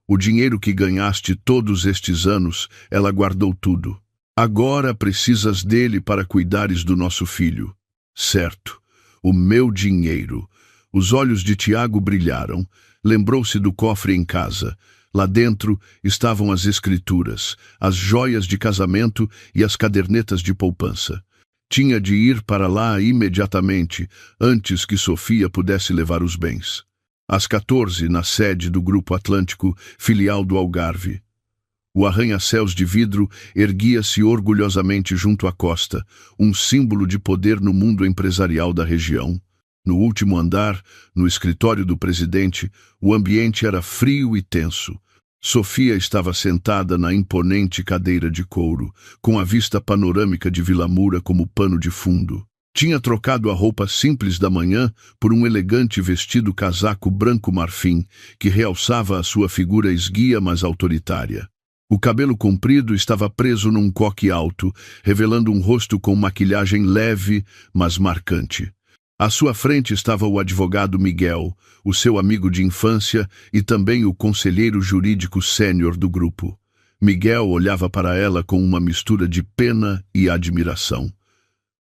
O dinheiro que ganhaste todos estes anos, ela guardou tudo. Agora precisas dele para cuidares do nosso filho. Certo. O meu dinheiro. Os olhos de Tiago brilharam. Lembrou-se do cofre em casa. Lá dentro estavam as escrituras, as joias de casamento e as cadernetas de poupança. Tinha de ir para lá imediatamente, antes que Sofia pudesse levar os bens. Às 14, na sede do Grupo Atlântico, filial do Algarve. O arranha-céus de vidro erguia-se orgulhosamente junto à costa, um símbolo de poder no mundo empresarial da região. No último andar, no escritório do presidente, o ambiente era frio e tenso. Sofia estava sentada na imponente cadeira de couro, com a vista panorâmica de Vilamura como pano de fundo. Tinha trocado a roupa simples da manhã por um elegante vestido casaco branco marfim, que realçava a sua figura esguia, mas autoritária. O cabelo comprido estava preso num coque alto, revelando um rosto com maquilhagem leve, mas marcante. À sua frente estava o advogado Miguel, o seu amigo de infância e também o conselheiro jurídico sênior do grupo. Miguel olhava para ela com uma mistura de pena e admiração.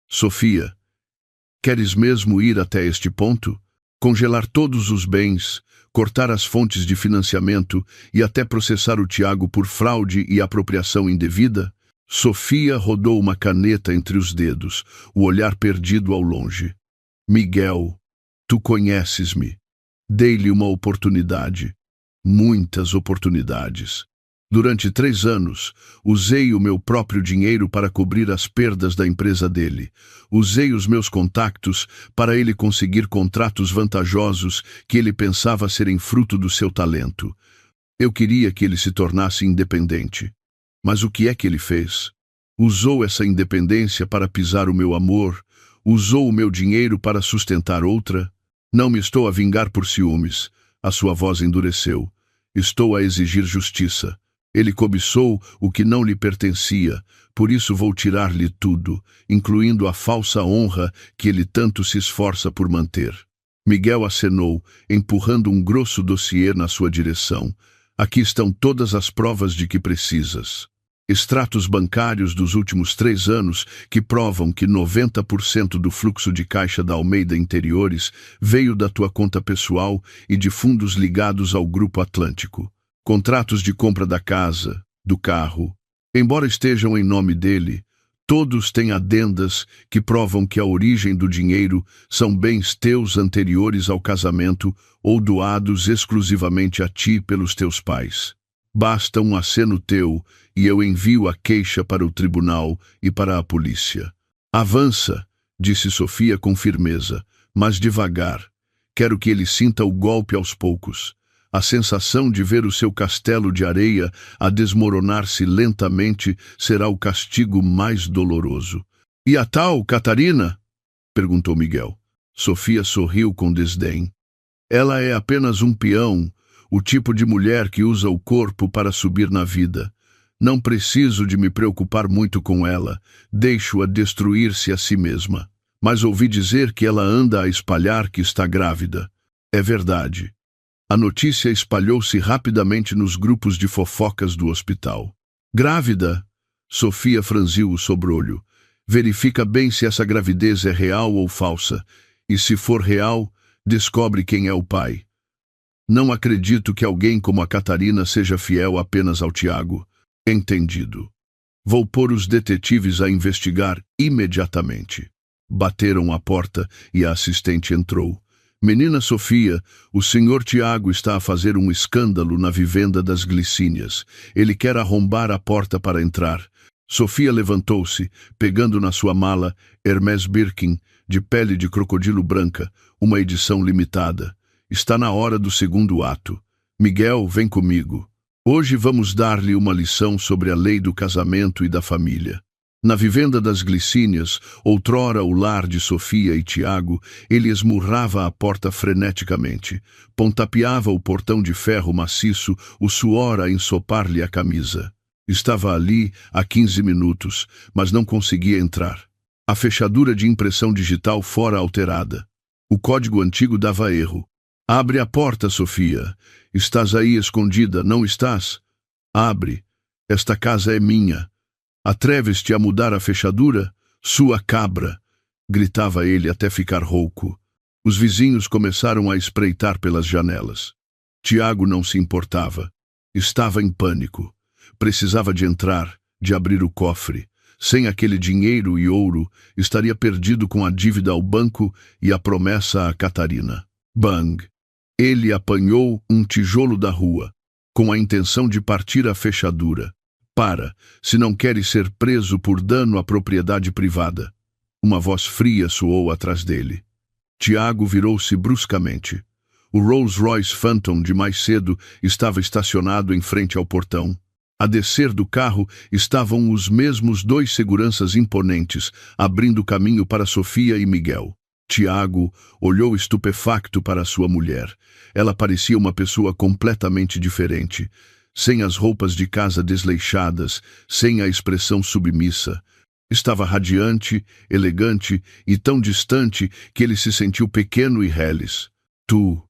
Sofia, queres mesmo ir até este ponto? Congelar todos os bens, cortar as fontes de financiamento e até processar o Tiago por fraude e apropriação indevida? Sofia rodou uma caneta entre os dedos, o olhar perdido ao longe. Miguel, tu conheces-me. Dei-lhe uma oportunidade. Muitas oportunidades. Durante 3 anos, usei o meu próprio dinheiro para cobrir as perdas da empresa dele. Usei os meus contactos para ele conseguir contratos vantajosos que ele pensava serem fruto do seu talento. Eu queria que ele se tornasse independente. Mas o que é que ele fez? Usou essa independência para pisar o meu amor, usou o meu dinheiro para sustentar outra. Não me estou a vingar por ciúmes. A sua voz endureceu. Estou a exigir justiça. Ele cobiçou o que não lhe pertencia, por isso vou tirar-lhe tudo, incluindo a falsa honra que ele tanto se esforça por manter. Miguel acenou, empurrando um grosso dossiê na sua direção. Aqui estão todas as provas de que precisas. Extratos bancários dos últimos 3 anos que provam que 90% do fluxo de caixa da Almeida Interiores veio da tua conta pessoal e de fundos ligados ao Grupo Atlântico. Contratos de compra da casa, do carro. Embora estejam em nome dele, todos têm adendas que provam que a origem do dinheiro são bens teus anteriores ao casamento ou doados exclusivamente a ti pelos teus pais. Basta um aceno teu e eu envio a queixa para o tribunal e para a polícia. Avança, disse Sofia com firmeza, mas devagar. Quero que ele sinta o golpe aos poucos. A sensação de ver o seu castelo de areia a desmoronar-se lentamente será o castigo mais doloroso. E a tal Catarina? Perguntou Miguel. Sofia sorriu com desdém. Ela é apenas um peão, o tipo de mulher que usa o corpo para subir na vida. Não preciso de me preocupar muito com ela, deixo-a destruir-se a si mesma. Mas ouvi dizer que ela anda a espalhar que está grávida. É verdade. A notícia espalhou-se rapidamente nos grupos de fofocas do hospital. Grávida? Sofia franziu o sobrolho. Verifica bem se essa gravidez é real ou falsa. E se for real, descobre quem é o pai. Não acredito que alguém como a Catarina seja fiel apenas ao Tiago. Entendido. Vou pôr os detetives a investigar imediatamente. Bateram à porta e a assistente entrou. Menina Sofia, o senhor Tiago está a fazer um escândalo na vivenda das Glicínias. Ele quer arrombar a porta para entrar. Sofia levantou-se, pegando na sua mala Hermès Birkin, de pele de crocodilo branca, uma edição limitada. Está na hora do segundo ato. Miguel, vem comigo. Hoje vamos dar-lhe uma lição sobre a lei do casamento e da família. Na vivenda das Glicínias, outrora o lar de Sofia e Tiago, ele esmurrava a porta freneticamente, pontapeava o portão de ferro maciço, o suor a ensopar-lhe a camisa. Estava ali há 15 minutos, mas não conseguia entrar. A fechadura de impressão digital fora alterada. O código antigo dava erro. Abre a porta, Sofia. Estás aí escondida, não estás? Abre. Esta casa é minha. Atreves-te a mudar a fechadura? Sua cabra! Gritava ele até ficar rouco. Os vizinhos começaram a espreitar pelas janelas. Tiago não se importava. Estava em pânico. Precisava de entrar, de abrir o cofre. Sem aquele dinheiro e ouro, estaria perdido com a dívida ao banco e a promessa a Catarina. Bang! Ele apanhou um tijolo da rua, com a intenção de partir a fechadura. Para, se não queres ser preso por dano à propriedade privada. Uma voz fria soou atrás dele. Tiago virou-se bruscamente. O Rolls-Royce Phantom de mais cedo estava estacionado em frente ao portão. A descer do carro estavam os mesmos 2 seguranças imponentes, abrindo caminho para Sofia e Miguel. Tiago olhou estupefacto para sua mulher. Ela parecia uma pessoa completamente diferente, sem as roupas de casa desleixadas, sem a expressão submissa. Estava radiante, elegante e tão distante que ele se sentiu pequeno e reles. Tu,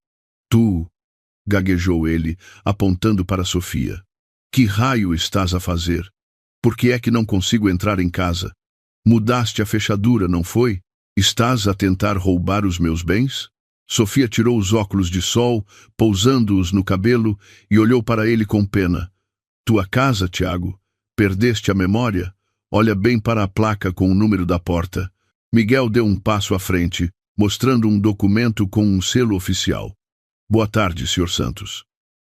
gaguejou ele, apontando para Sofia. Que raio estás a fazer? Por que é que não consigo entrar em casa? Mudaste a fechadura, não foi? Estás a tentar roubar os meus bens? Sofia tirou os óculos de sol, pousando-os no cabelo, e olhou para ele com pena. Tua casa, Tiago? Perdeste a memória? Olha bem para a placa com o número da porta. Miguel deu um passo à frente, mostrando um documento com um selo oficial. Boa tarde, Sr. Santos.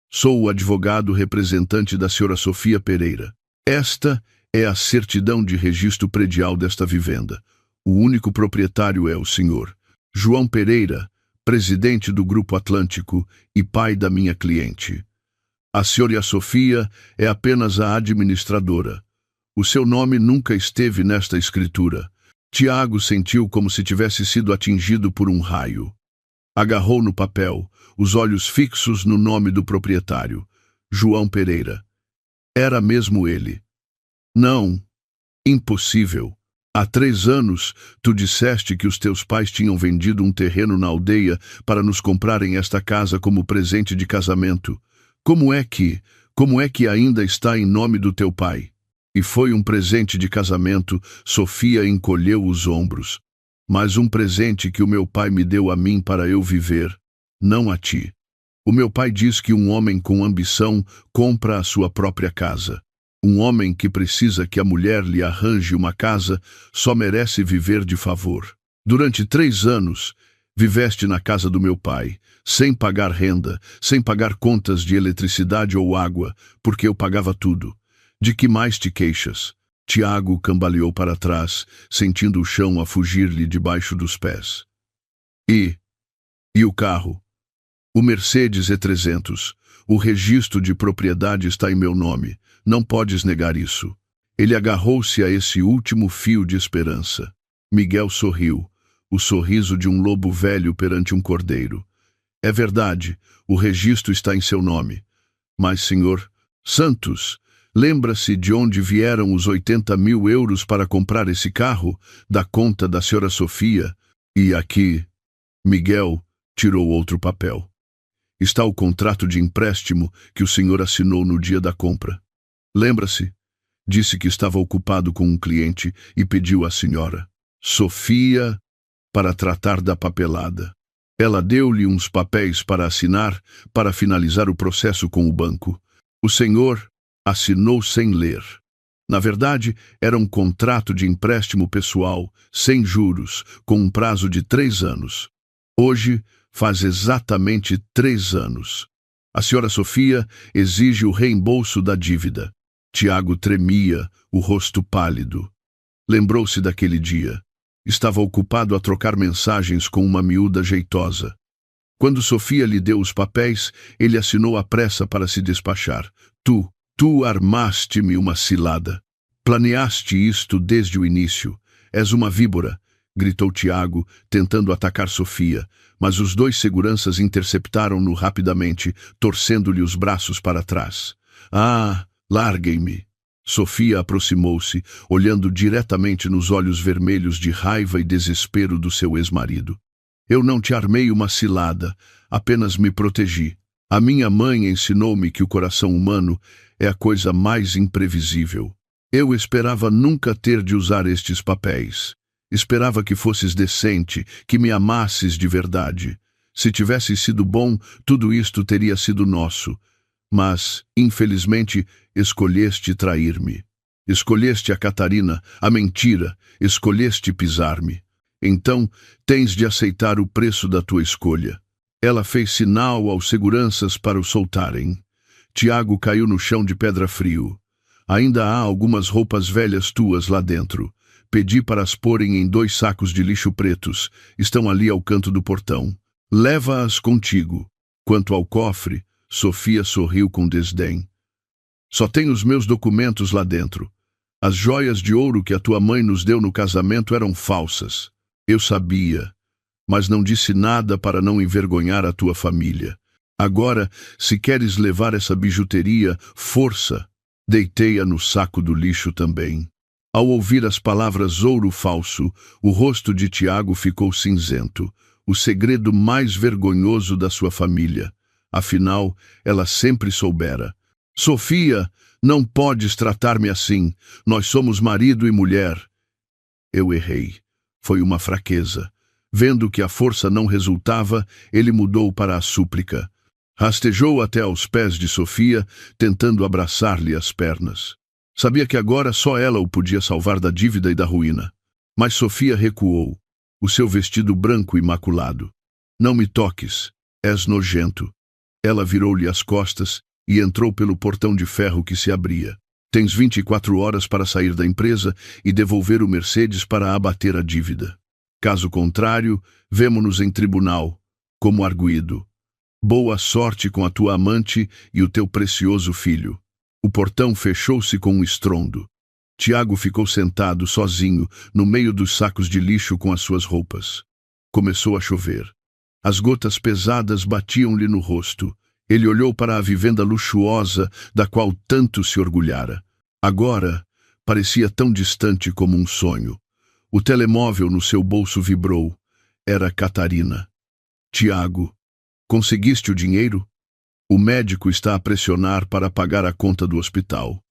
Sou o advogado representante da Sra. Sofia Pereira. Esta é a certidão de registro predial desta vivenda. O único proprietário é o Sr. João Pereira, presidente do Grupo Atlântico e pai da minha cliente. A Sra. Sofia é apenas a administradora. O seu nome nunca esteve nesta escritura. Tiago sentiu como se tivesse sido atingido por um raio. Agarrou no papel, os olhos fixos no nome do proprietário, João Pereira. Era mesmo ele. Não, impossível. Há 3 anos, tu disseste que os teus pais tinham vendido um terreno na aldeia para nos comprarem esta casa como presente de casamento. Como é que ainda está em nome do teu pai? E foi um presente de casamento, Sofia encolheu os ombros. Mas um presente que o meu pai me deu a mim para eu viver, não a ti. O meu pai diz que um homem com ambição compra a sua própria casa. Um homem que precisa que a mulher lhe arranje uma casa só merece viver de favor. Durante 3 anos, viveste na casa do meu pai, sem pagar renda, sem pagar contas de eletricidade ou água, porque eu pagava tudo. De que mais te queixas? Tiago cambaleou para trás, sentindo o chão a fugir-lhe debaixo dos pés. E o carro? O Mercedes E300. O registro de propriedade está em meu nome. Não podes negar isso. Ele agarrou-se a esse último fio de esperança. Miguel sorriu, o sorriso de um lobo velho perante um cordeiro. É verdade, o registro está em seu nome. Mas, senhor Santos, Lembra-se de onde vieram os 80.000 euros para comprar esse carro? Da conta da senhora Sofia. E aqui, Miguel tirou outro papel. Está o contrato de empréstimo que o senhor assinou no dia da compra. Lembra-se? Disse que estava ocupado com um cliente e pediu à senhora Sofia para tratar da papelada. Ela deu-lhe uns papéis para assinar para finalizar o processo com o banco. O senhor assinou sem ler. Na verdade, era um contrato de empréstimo pessoal, sem juros, com um prazo de 3 anos. Hoje, faz exatamente 3 anos. A senhora Sofia exige o reembolso da dívida. Tiago tremia, o rosto pálido. Lembrou-se daquele dia. Estava ocupado a trocar mensagens com uma miúda jeitosa. Quando Sofia lhe deu os papéis, ele assinou à pressa para se despachar. Tu armaste-me uma cilada. Planeaste isto desde o início. És uma víbora, gritou Tiago, tentando atacar Sofia, mas os 2 seguranças interceptaram-no rapidamente, torcendo-lhe os braços para trás. Ah, larguem-me! Sofia aproximou-se, olhando diretamente nos olhos vermelhos de raiva e desespero do seu ex-marido. Eu não te armei uma cilada, apenas me protegi. A minha mãe ensinou-me que o coração humano é a coisa mais imprevisível. Eu esperava nunca ter de usar estes papéis. Esperava que fosses decente, que me amasses de verdade. Se tivesse sido bom, tudo isto teria sido nosso. Mas, infelizmente, escolheste trair-me. Escolheste a Catarina, a mentira, escolheste pisar-me. Então, tens de aceitar o preço da tua escolha. Ela fez sinal aos seguranças para o soltarem. Tiago caiu no chão de pedra frio. Ainda há algumas roupas velhas tuas lá dentro. Pedi para as porem em 2 sacos de lixo pretos. Estão ali ao canto do portão. Leva-as contigo. Quanto ao cofre, Sofia sorriu com desdém. Só tem os meus documentos lá dentro. As joias de ouro que a tua mãe nos deu no casamento eram falsas. Eu sabia, mas não disse nada para não envergonhar a tua família. Agora, se queres levar essa bijuteria, força. Deitei-a no saco do lixo também. Ao ouvir as palavras ouro falso, o rosto de Tiago ficou cinzento. O segredo mais vergonhoso da sua família. Afinal, ela sempre soubera. Sofia, não podes tratar-me assim. Nós somos marido e mulher. Eu errei. Foi uma fraqueza. Vendo que a força não resultava, ele mudou para a súplica. Rastejou até aos pés de Sofia, tentando abraçar-lhe as pernas. Sabia que agora só ela o podia salvar da dívida e da ruína. Mas Sofia recuou, o seu vestido branco imaculado. Não me toques, és nojento. Ela virou-lhe as costas e entrou pelo portão de ferro que se abria. Tens 24 horas para sair da empresa e devolver o Mercedes para abater a dívida. Caso contrário, vemo-nos em tribunal, como arguido. Boa sorte com a tua amante e o teu precioso filho. O portão fechou-se com um estrondo. Tiago ficou sentado sozinho no meio dos sacos de lixo com as suas roupas. Começou a chover. As gotas pesadas batiam-lhe no rosto. Ele olhou para a vivenda luxuosa da qual tanto se orgulhara. Agora, parecia tão distante como um sonho. O telemóvel no seu bolso vibrou. Era Catarina. Tiago, conseguiste o dinheiro? O médico está a pressionar para pagar a conta do hospital.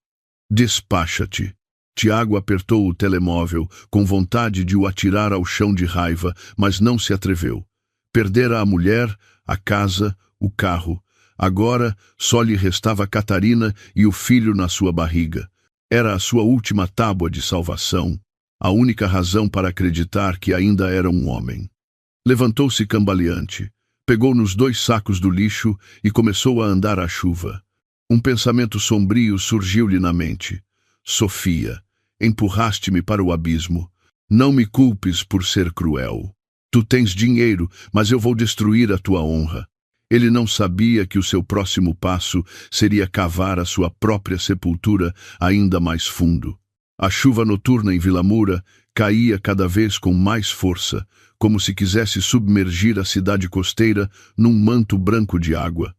Despacha-te. Tiago apertou o telemóvel, com vontade de o atirar ao chão de raiva, mas não se atreveu. Perdera a mulher, a casa, o carro. Agora só lhe restava Catarina e o filho na sua barriga. Era a sua última tábua de salvação, a única razão para acreditar que ainda era um homem. Levantou-se cambaleante, pegou nos 2 sacos do lixo e começou a andar à chuva. Um pensamento sombrio surgiu-lhe na mente. Sofia, empurraste-me para o abismo. Não me culpes por ser cruel. Tu tens dinheiro, mas eu vou destruir a tua honra. Ele não sabia que o seu próximo passo seria cavar a sua própria sepultura ainda mais fundo. A chuva noturna em Vilamura caía cada vez com mais força, como se quisesse submergir a cidade costeira num manto branco de água.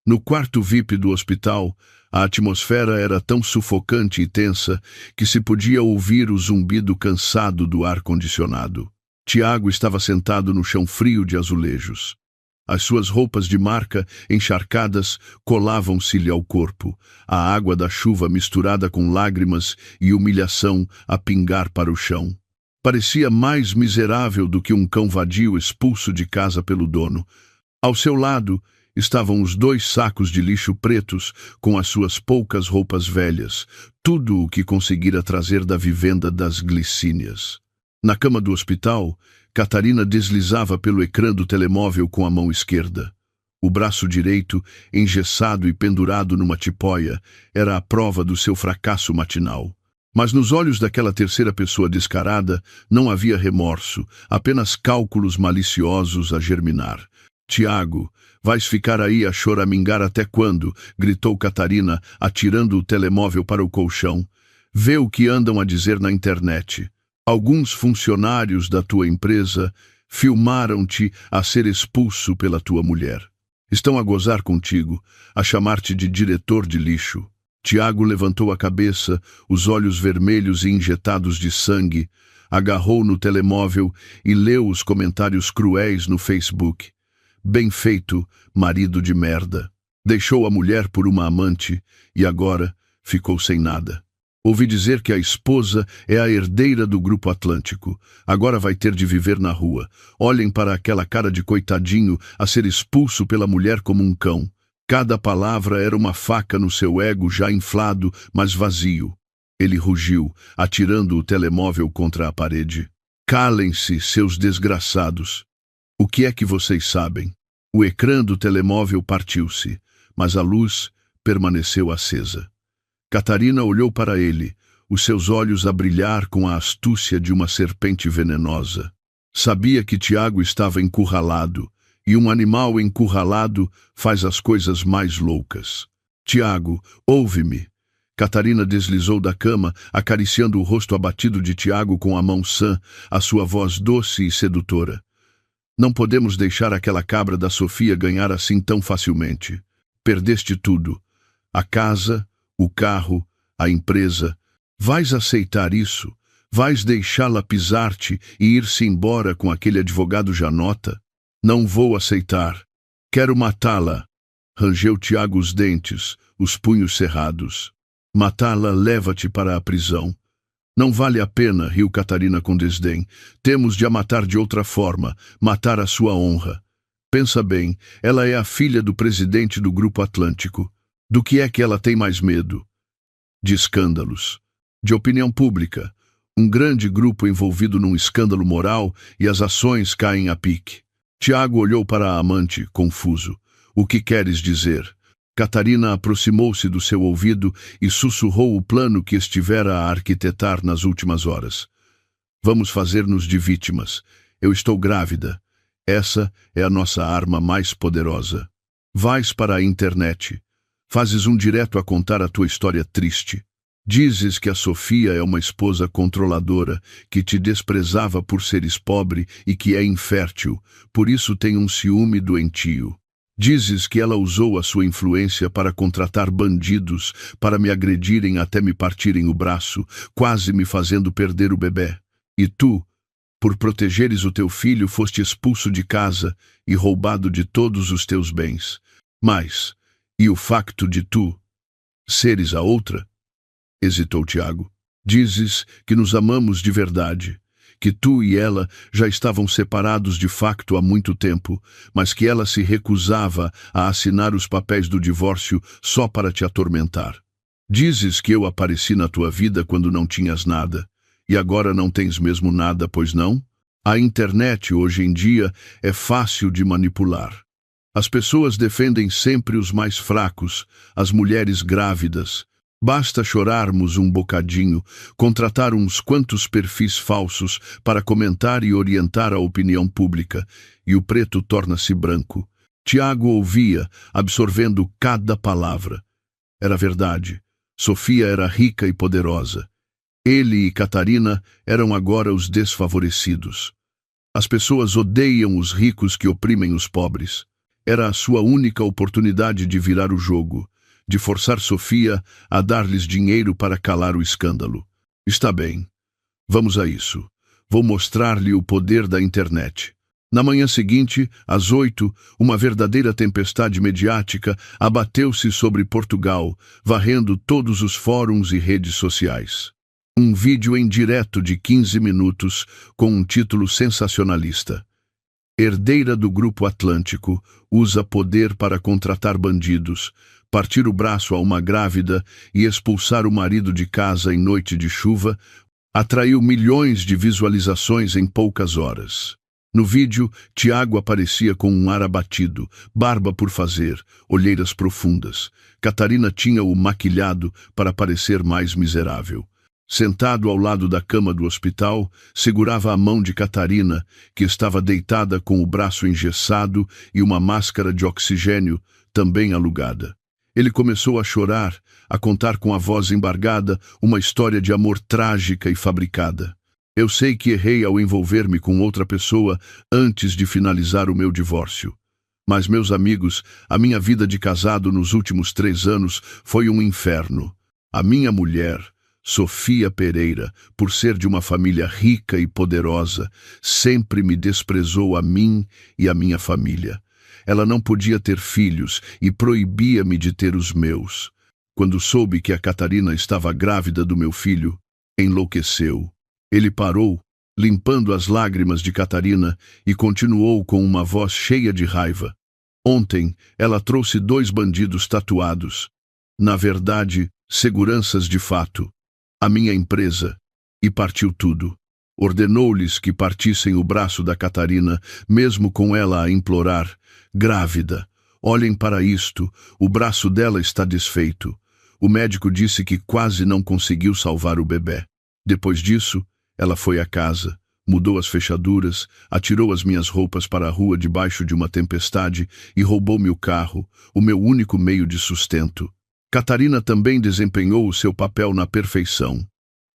No quarto VIP do hospital, a atmosfera era tão sufocante e tensa que se podia ouvir o zumbido cansado do ar-condicionado. Tiago estava sentado no chão frio de azulejos. As suas roupas de marca, encharcadas, colavam-se-lhe ao corpo, a água da chuva misturada com lágrimas e humilhação a pingar para o chão. Parecia mais miserável do que um cão vadio expulso de casa pelo dono. Ao seu lado estavam os 2 sacos de lixo pretos com as suas poucas roupas velhas, tudo o que conseguira trazer da vivenda das Glicínias. Na cama do hospital, Catarina deslizava pelo ecrã do telemóvel com a mão esquerda. O braço direito, engessado e pendurado numa tipóia, era a prova do seu fracasso matinal. Mas nos olhos daquela terceira pessoa descarada não havia remorso, apenas cálculos maliciosos a germinar. «Tiago, vais ficar aí a choramingar até quando?» gritou Catarina, atirando o telemóvel para o colchão. «Vê o que andam a dizer na internet. Alguns funcionários da tua empresa filmaram-te a ser expulso pela tua mulher. Estão a gozar contigo, a chamar-te de diretor de lixo». Tiago levantou a cabeça, os olhos vermelhos e injetados de sangue, agarrou no telemóvel e leu os comentários cruéis no Facebook. Bem feito, marido de merda. Deixou a mulher por uma amante e agora ficou sem nada. Ouvi dizer que a esposa é a herdeira do Grupo Atlântico. Agora vai ter de viver na rua. Olhem para aquela cara de coitadinho a ser expulso pela mulher como um cão. Cada palavra era uma faca no seu ego já inflado, mas vazio. Ele rugiu, atirando o telemóvel contra a parede. «Calem-se, seus desgraçados! O que é que vocês sabem?» O ecrã do telemóvel partiu-se, mas a luz permaneceu acesa. Catarina olhou para ele, os seus olhos a brilhar com a astúcia de uma serpente venenosa. Sabia que Tiago estava encurralado, e um animal encurralado faz as coisas mais loucas. «Tiago, ouve-me!» Catarina deslizou da cama, acariciando o rosto abatido de Tiago com a mão sã, a sua voz doce e sedutora. «Não podemos deixar aquela cabra da Sofia ganhar assim tão facilmente. Perdeste tudo. A casa, o carro, a empresa. Vais aceitar isso? Vais deixá-la pisar-te e ir-se embora com aquele advogado Janota? Não vou aceitar. Quero matá-la!» Rangeu Tiago os dentes, os punhos cerrados. «Matá-la leva-te para a prisão.» «Não vale a pena», riu Catarina com desdém. «Temos de a matar de outra forma, matar a sua honra. Pensa bem, ela é a filha do presidente do Grupo Atlântico. Do que é que ela tem mais medo? De escândalos. De opinião pública. Um grande grupo envolvido num escândalo moral e as ações caem a pique.» Tiago olhou para a amante, confuso. «O que queres dizer?» Catarina aproximou-se do seu ouvido e sussurrou o plano que estivera a arquitetar nas últimas horas. «Vamos fazer-nos de vítimas. Eu estou grávida. Essa é a nossa arma mais poderosa. Vais para a internet. Fazes um direto a contar a tua história triste. Dizes que a Sofia é uma esposa controladora, que te desprezava por seres pobre e que é infértil, por isso tem um ciúme doentio. Dizes que ela usou a sua influência para contratar bandidos, para me agredirem até me partirem o braço, quase me fazendo perder o bebê. E tu, por protegeres o teu filho, foste expulso de casa e roubado de todos os teus bens. Mas, e o facto de tu seres a outra?» Hesitou Tiago. «Dizes que nos amamos de verdade, que tu e ela já estavam separados de facto há muito tempo, mas que ela se recusava a assinar os papéis do divórcio só para te atormentar. Dizes que eu apareci na tua vida quando não tinhas nada, e agora não tens mesmo nada, pois não? A internet, hoje em dia, é fácil de manipular. As pessoas defendem sempre os mais fracos, as mulheres grávidas. Basta chorarmos um bocadinho, contratar uns quantos perfis falsos para comentar e orientar a opinião pública, e o preto torna-se branco. Tiago ouvia, absorvendo cada palavra. Era verdade. Sofia era rica e poderosa. Ele e Catarina eram agora os desfavorecidos. As pessoas odeiam os ricos que oprimem os pobres. Era a sua única oportunidade de virar o jogo, de forçar Sofia a dar-lhes dinheiro para calar o escândalo. Está bem. Vamos a isso. Vou mostrar-lhe o poder da internet. Na manhã seguinte, às 8, uma verdadeira tempestade mediática abateu-se sobre Portugal, varrendo todos os fóruns e redes sociais. Um vídeo em direto de 15 minutos, com um título sensacionalista. Herdeira do Grupo Atlântico usa poder para contratar bandidos, partir o braço a uma grávida e expulsar o marido de casa em noite de chuva, atraiu milhões de visualizações em poucas horas. No vídeo, Tiago aparecia com um ar abatido, barba por fazer, olheiras profundas. Catarina tinha-o maquilhado para parecer mais miserável. Sentado ao lado da cama do hospital, segurava a mão de Catarina, que estava deitada com o braço engessado e uma máscara de oxigênio, também alugada. Ele começou a chorar, a contar com a voz embargada uma história de amor trágica e fabricada. Eu sei que errei ao envolver-me com outra pessoa antes de finalizar o meu divórcio. Mas, meus amigos, a minha vida de casado nos últimos 3 anos foi um inferno. A minha mulher, Sofia Pereira, por ser de uma família rica e poderosa, sempre me desprezou a mim e a minha família. Ela não podia ter filhos e proibia-me de ter os meus. Quando soube que a Catarina estava grávida do meu filho, enlouqueceu. Ele parou, limpando as lágrimas de Catarina, e continuou com uma voz cheia de raiva. Ontem, ela trouxe 2 bandidos tatuados. Na verdade, seguranças de fato. A minha empresa, e partiu tudo. Ordenou-lhes que partissem o braço da Catarina, mesmo com ela a implorar, grávida. Olhem para isto, o braço dela está desfeito. O médico disse que quase não conseguiu salvar o bebê. Depois disso, ela foi à casa, mudou as fechaduras, atirou as minhas roupas para a rua debaixo de uma tempestade e roubou-me o carro, o meu único meio de sustento. Catarina também desempenhou o seu papel na perfeição.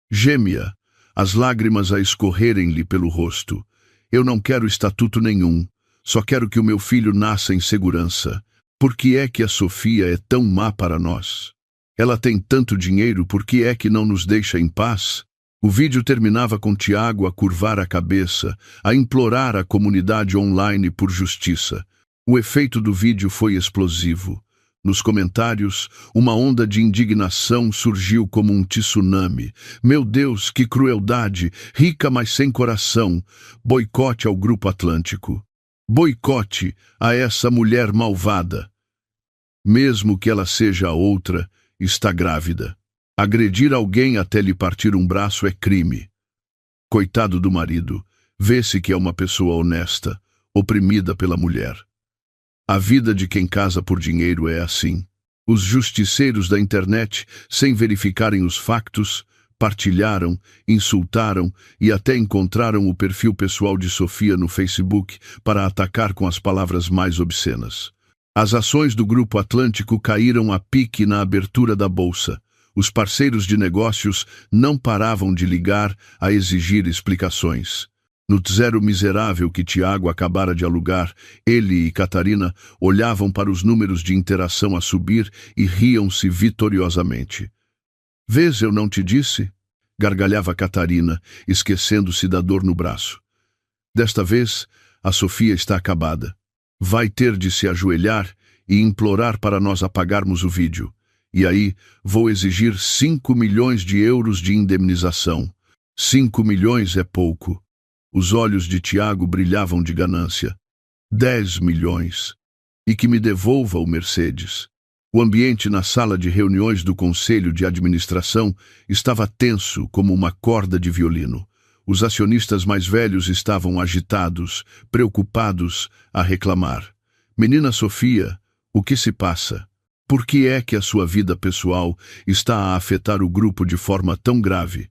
Gêmea, as lágrimas a escorrerem-lhe pelo rosto. Eu não quero estatuto nenhum, só quero que o meu filho nasça em segurança. Por que é que a Sofia é tão má para nós? Ela tem tanto dinheiro, por que é que não nos deixa em paz? O vídeo terminava com Tiago a curvar a cabeça, a implorar a comunidade online por justiça. O efeito do vídeo foi explosivo. Nos comentários, uma onda de indignação surgiu como um tsunami. Meu Deus, que crueldade! Rica, mas sem coração. Boicote ao Grupo Atlântico. Boicote a essa mulher malvada. Mesmo que ela seja a outra, está grávida. Agredir alguém até lhe partir um braço é crime. Coitado do marido, vê-se que é uma pessoa honesta, oprimida pela mulher. A vida de quem casa por dinheiro é assim. Os justiceiros da internet, sem verificarem os factos, partilharam, insultaram e até encontraram o perfil pessoal de Sofia no Facebook para atacar com as palavras mais obscenas. As ações do Grupo Atlântico caíram a pique na abertura da bolsa. Os parceiros de negócios não paravam de ligar a exigir explicações. No zero miserável que Tiago acabara de alugar, ele e Catarina olhavam para os números de interação a subir e riam-se vitoriosamente. Vês, eu não te disse? Gargalhava Catarina, esquecendo-se da dor no braço. Desta vez, a Sofia está acabada. Vai ter de se ajoelhar e implorar para nós apagarmos o vídeo. E aí, vou exigir 5 milhões de euros de indemnização. 5 milhões é pouco. Os olhos de Tiago brilhavam de ganância. 10 milhões. E que me devolva o Mercedes. O ambiente na sala de reuniões do Conselho de Administração estava tenso como uma corda de violino. Os acionistas mais velhos estavam agitados, preocupados, a reclamar. Menina Sofia, o que se passa? Por que é que a sua vida pessoal está a afetar o grupo de forma tão grave?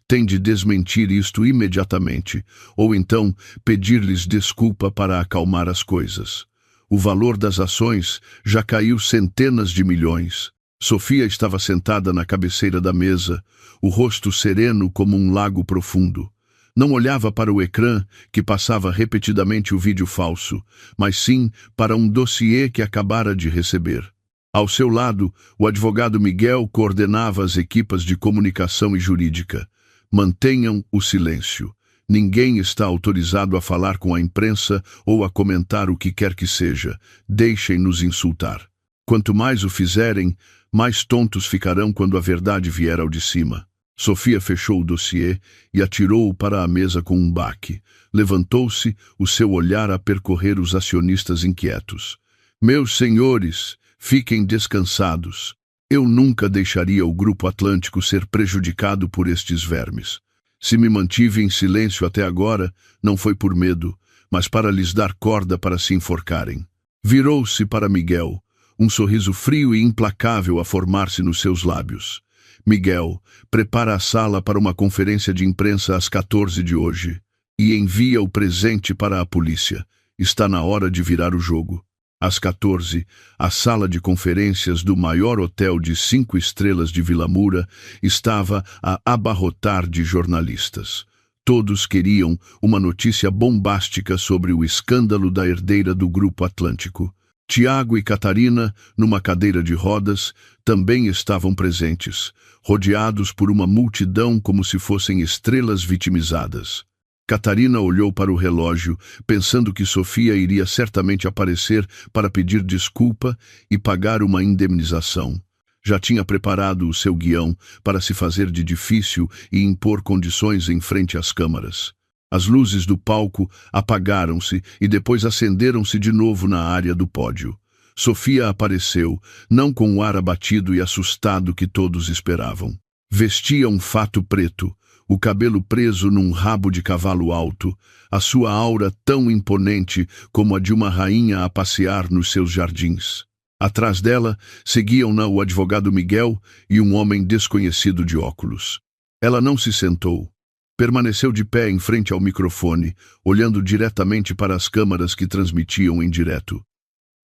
Tem de desmentir isto imediatamente, ou então pedir-lhes desculpa para acalmar as coisas. O valor das ações já caiu centenas de milhões. Sofia estava sentada na cabeceira da mesa, o rosto sereno como um lago profundo. Não olhava para o ecrã, que passava repetidamente o vídeo falso, mas sim para um dossiê que acabara de receber. Ao seu lado, o advogado Miguel coordenava as equipas de comunicação e jurídica. Mantenham o silêncio. Ninguém está autorizado a falar com a imprensa ou a comentar o que quer que seja. Deixem-nos insultar. Quanto mais o fizerem, mais tontos ficarão quando a verdade vier ao de cima. Sofia fechou o dossiê e atirou-o para a mesa com um baque. Levantou-se, o seu olhar a percorrer os acionistas inquietos. Meus senhores, fiquem descansados. Eu nunca deixaria o Grupo Atlântico ser prejudicado por estes vermes. Se me mantive em silêncio até agora, não foi por medo, mas para lhes dar corda para se enforcarem. Virou-se para Miguel, um sorriso frio e implacável a formar-se nos seus lábios. Miguel, prepara a sala para uma conferência de imprensa às 14 de hoje e envia o presente para a polícia. Está na hora de virar o jogo. Às 14, a sala de conferências do maior hotel de 5 estrelas de Vilamura estava a abarrotar de jornalistas. Todos queriam uma notícia bombástica sobre o escândalo da herdeira do Grupo Atlântico. Tiago e Catarina, numa cadeira de rodas, também estavam presentes, rodeados por uma multidão como se fossem estrelas vitimizadas. Catarina olhou para o relógio, pensando que Sofia iria certamente aparecer para pedir desculpa e pagar uma indemnização. Já tinha preparado o seu guião para se fazer de difícil e impor condições em frente às câmaras. As luzes do palco apagaram-se e depois acenderam-se de novo na área do pódio. Sofia apareceu, não com o ar abatido e assustado que todos esperavam. Vestia um fato preto, o cabelo preso num rabo de cavalo alto, a sua aura tão imponente como a de uma rainha a passear nos seus jardins. Atrás dela, seguiam-na o advogado Miguel e um homem desconhecido de óculos. Ela não se sentou. Permaneceu de pé em frente ao microfone, olhando diretamente para as câmaras que transmitiam em direto.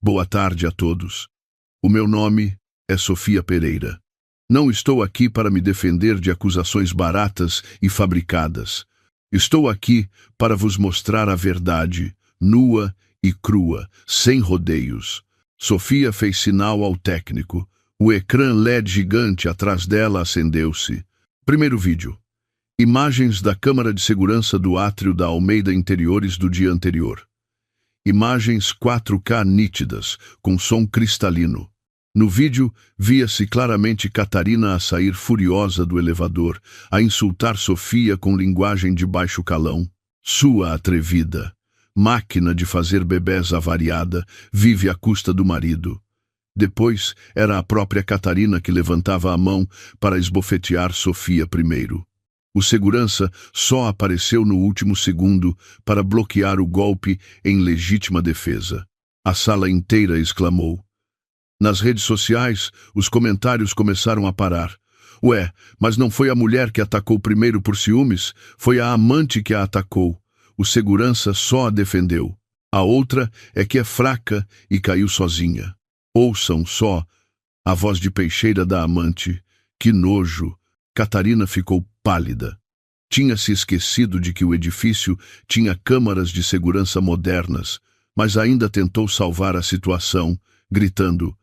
Boa tarde a todos. O meu nome é Sofia Pereira. Não estou aqui para me defender de acusações baratas e fabricadas. Estou aqui para vos mostrar a verdade, nua e crua, sem rodeios. Sofia fez sinal ao técnico. O ecrã LED gigante atrás dela acendeu-se. Primeiro vídeo. Imagens da câmara de segurança do átrio da Almeida Interiores do dia anterior. Imagens 4K nítidas, com som cristalino. No vídeo, via-se claramente Catarina a sair furiosa do elevador, a insultar Sofia com linguagem de baixo calão. Sua atrevida, máquina de fazer bebés avariada, vive à custa do marido. Depois, era a própria Catarina que levantava a mão para esbofetear Sofia primeiro. O segurança só apareceu no último segundo para bloquear o golpe em legítima defesa. A sala inteira exclamou. Nas redes sociais, os comentários começaram a parar. Ué, mas não foi a mulher que atacou primeiro por ciúmes? Foi a amante que a atacou. O segurança só a defendeu. A outra é que é fraca e caiu sozinha. Ouçam só a voz de peixeira da amante. Que nojo! Catarina ficou pálida. Tinha se esquecido de que o edifício tinha câmaras de segurança modernas, mas ainda tentou salvar a situação, gritando: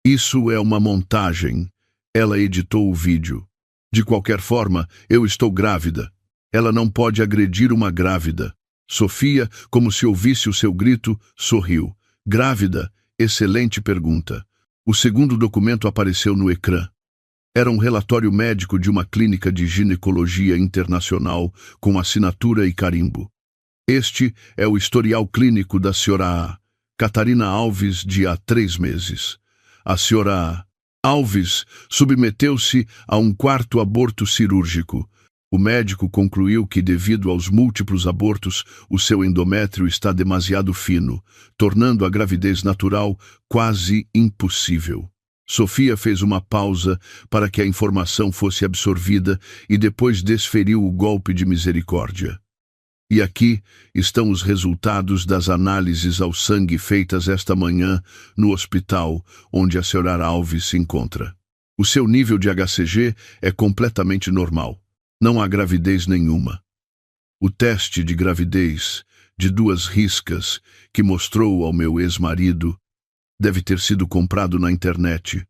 "Isso é uma montagem." Ela editou o vídeo. "De qualquer forma, eu estou grávida. Ela não pode agredir uma grávida." Sofia, como se ouvisse o seu grito, sorriu. "Grávida? Excelente pergunta." O segundo documento apareceu no ecrã. Era um relatório médico de uma clínica de ginecologia internacional com assinatura e carimbo. Este é o historial clínico da Sra. Catarina Alves de há 3 meses. A Sra. Alves submeteu-se a um 4º aborto cirúrgico. O médico concluiu que, devido aos múltiplos abortos, o seu endométrio está demasiado fino, tornando a gravidez natural quase impossível. Sofia fez uma pausa para que a informação fosse absorvida e depois desferiu o golpe de misericórdia. E aqui estão os resultados das análises ao sangue feitas esta manhã no hospital onde a Sra. Alves se encontra. O seu nível de HCG é completamente normal. Não há gravidez nenhuma. O teste de gravidez, de 2 riscas, que mostrou ao meu ex-marido, deve ter sido comprado na internet.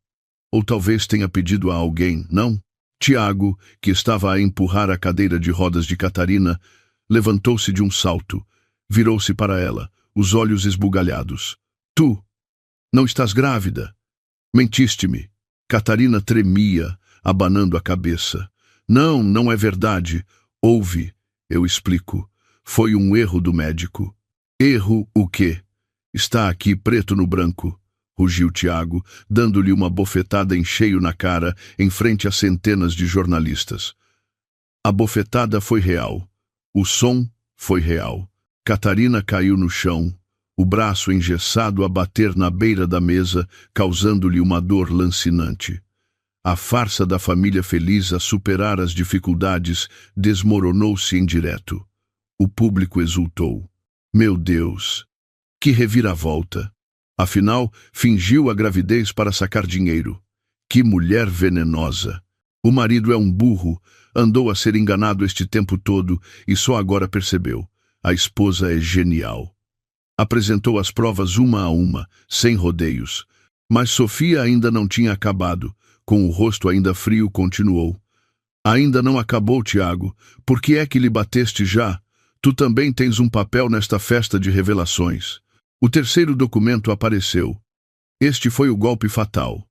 Ou talvez tenha pedido a alguém, não? Tiago, que estava a empurrar a cadeira de rodas de Catarina, levantou-se de um salto, virou-se para ela, os olhos esbugalhados. Tu, não estás grávida? Mentiste-me. Catarina tremia, abanando a cabeça. Não, não é verdade. Ouve, eu explico. Foi um erro do médico. Erro o quê? Está aqui preto no branco, rugiu Tiago, dando-lhe uma bofetada em cheio na cara, em frente a centenas de jornalistas. A bofetada foi real. O som foi real. Catarina caiu no chão, o braço engessado a bater na beira da mesa, causando-lhe uma dor lancinante. A farsa da família feliz a superar as dificuldades desmoronou-se em direto. O público exultou. Meu Deus! Que reviravolta! Afinal, fingiu a gravidez para sacar dinheiro. Que mulher venenosa! O marido é um burro, andou a ser enganado este tempo todo e só agora percebeu. A esposa é genial. Apresentou as provas uma a uma, sem rodeios. Mas Sofia ainda não tinha acabado. Com o rosto ainda frio, continuou. Ainda não acabou, Tiago. Por que é que lhe bateste já? Tu também tens um papel nesta festa de revelações. O terceiro documento apareceu. Este foi o golpe fatal.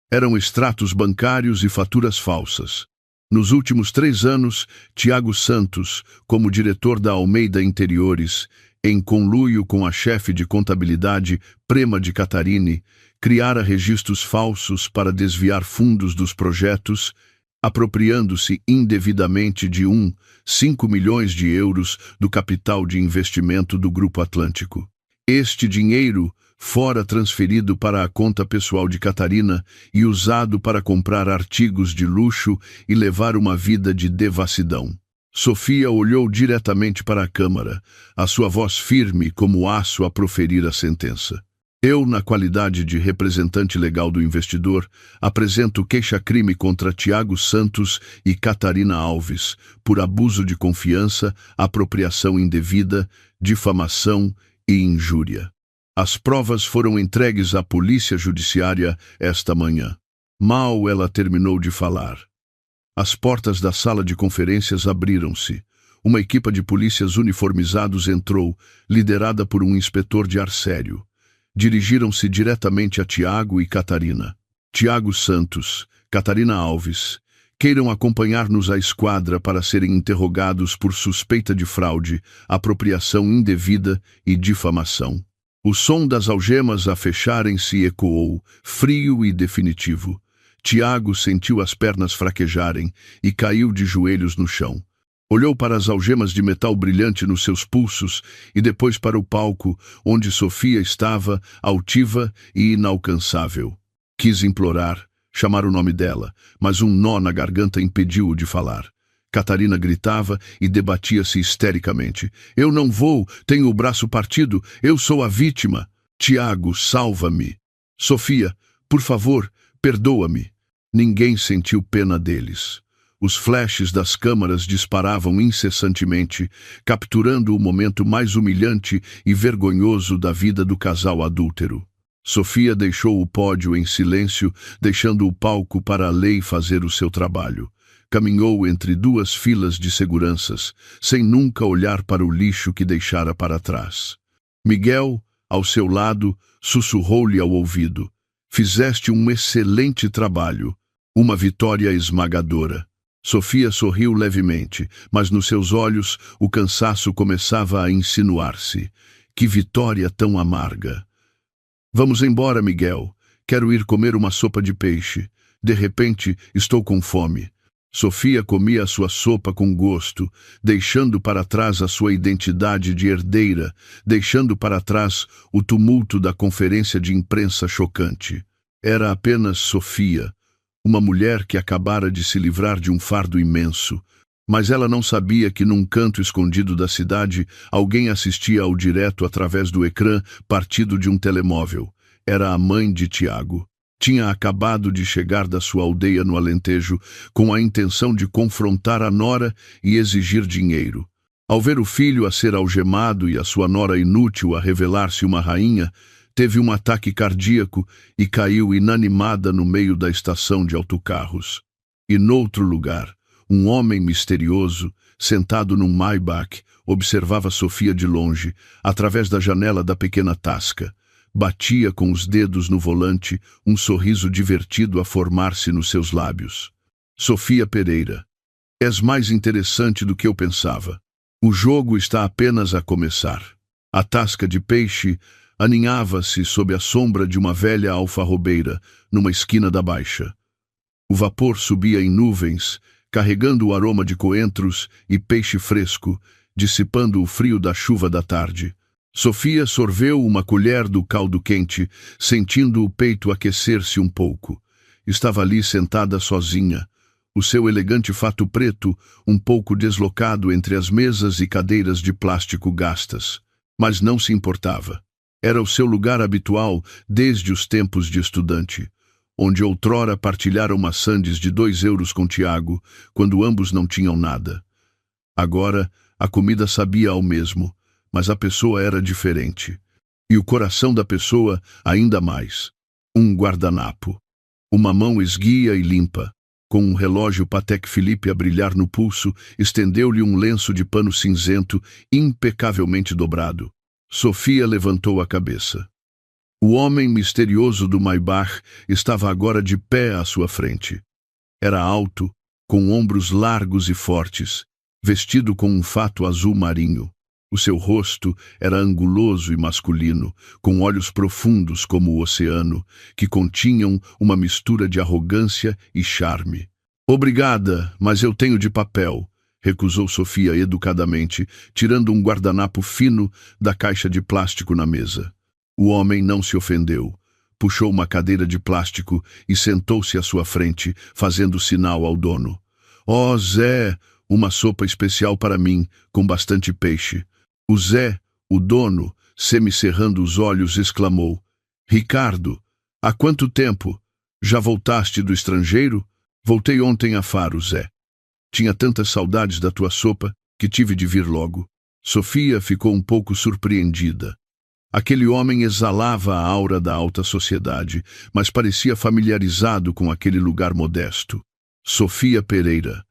Eram extratos bancários e faturas falsas. Nos últimos 3 anos, Tiago Santos, como diretor da Almeida Interiores, em conluio com a chefe de contabilidade, Prema de Catarini, criara registros falsos para desviar fundos dos projetos, apropriando-se indevidamente de 5 milhões de euros do capital de investimento do Grupo Atlântico. Este dinheiro fora transferido para a conta pessoal de Catarina e usado para comprar artigos de luxo e levar uma vida de devassidão. Sofia olhou diretamente para a câmara, a sua voz firme como aço a proferir a sentença. Eu, na qualidade de representante legal do investidor, apresento queixa-crime contra Tiago Santos e Catarina Alves por abuso de confiança, apropriação indevida, difamação e injúria. As provas foram entregues à Polícia Judiciária esta manhã. Mal ela terminou de falar. As portas da sala de conferências abriram-se. Uma equipa de polícias uniformizados entrou, liderada por um inspetor de ar sério. Dirigiram-se diretamente a Tiago e Catarina. Tiago Santos, Catarina Alves, queiram acompanhar-nos à esquadra para serem interrogados por suspeita de fraude, apropriação indevida e difamação. O som das algemas a fecharem-se ecoou, frio e definitivo. Tiago sentiu as pernas fraquejarem e caiu de joelhos no chão. Olhou para as algemas de metal brilhante nos seus pulsos e depois para o palco, onde Sofia estava, altiva e inalcançável. Quis implorar, chamar o nome dela, mas um nó na garganta impediu-o de falar. Catarina gritava e debatia-se histericamente. Eu não vou, tenho o braço partido, eu sou a vítima. Tiago, salva-me. Sofia, por favor, perdoa-me. Ninguém sentiu pena deles. Os flashes das câmaras disparavam incessantemente, capturando o momento mais humilhante e vergonhoso da vida do casal adúltero. Sofia deixou o pódio em silêncio, deixando o palco para a lei fazer o seu trabalho. Caminhou entre 2 filas de seguranças, sem nunca olhar para o lixo que deixara para trás. Miguel, ao seu lado, sussurrou-lhe ao ouvido. Fizeste um excelente trabalho, uma vitória esmagadora. Sofia sorriu levemente, mas nos seus olhos o cansaço começava a insinuar-se. Que vitória tão amarga! Vamos embora, Miguel. Quero ir comer uma sopa de peixe. De repente, estou com fome. Sofia comia a sua sopa com gosto, deixando para trás a sua identidade de herdeira, deixando para trás o tumulto da conferência de imprensa chocante. Era apenas Sofia, uma mulher que acabara de se livrar de um fardo imenso, mas ela não sabia que num canto escondido da cidade alguém assistia ao direto através do ecrã partido de um telemóvel. Era a mãe de Tiago. Tinha acabado de chegar da sua aldeia no Alentejo com a intenção de confrontar a nora e exigir dinheiro. Ao ver o filho a ser algemado e a sua nora inútil a revelar-se uma rainha, teve um ataque cardíaco e caiu inanimada no meio da estação de autocarros. E noutro lugar, um homem misterioso, sentado num Maybach, observava Sofia de longe, através da janela da pequena tasca. Batia com os dedos no volante, um sorriso divertido a formar-se nos seus lábios. Sofia Pereira, és mais interessante do que eu pensava. O jogo está apenas a começar. A tasca de peixe aninhava-se sob a sombra de uma velha alfarrobeira, numa esquina da Baixa. O vapor subia em nuvens, carregando o aroma de coentros e peixe fresco, dissipando o frio da chuva da tarde. Sofia sorveu uma colher do caldo quente, sentindo o peito aquecer-se um pouco. Estava ali sentada sozinha, o seu elegante fato preto um pouco deslocado entre as mesas e cadeiras de plástico gastas. Mas não se importava. Era o seu lugar habitual desde os tempos de estudante, onde outrora partilharam maçãs de 2 euros com Tiago, quando ambos não tinham nada. Agora, a comida sabia ao mesmo, mas a pessoa era diferente. E o coração da pessoa ainda mais. Um guardanapo. Uma mão esguia e limpa, com um relógio Patek Philippe a brilhar no pulso, estendeu-lhe um lenço de pano cinzento impecavelmente dobrado. Sofia levantou a cabeça. O homem misterioso do Maybach estava agora de pé à sua frente. Era alto, com ombros largos e fortes, vestido com um fato azul marinho. O seu rosto era anguloso e masculino, com olhos profundos como o oceano, que continham uma mistura de arrogância e charme. Obrigada, mas eu tenho de papel, recusou Sofia educadamente, tirando um guardanapo fino da caixa de plástico na mesa. O homem não se ofendeu. Puxou uma cadeira de plástico e sentou-se à sua frente, fazendo sinal ao dono. Oh, Zé, uma sopa especial para mim, com bastante peixe. O Zé, o dono, semicerrando os olhos, exclamou. Ricardo, há quanto tempo? Já voltaste do estrangeiro? Voltei ontem a Faro, Zé. Tinha tantas saudades da tua sopa que tive de vir logo. Sofia ficou um pouco surpreendida. Aquele homem exalava a aura da alta sociedade, mas parecia familiarizado com aquele lugar modesto. Sofia Pereira,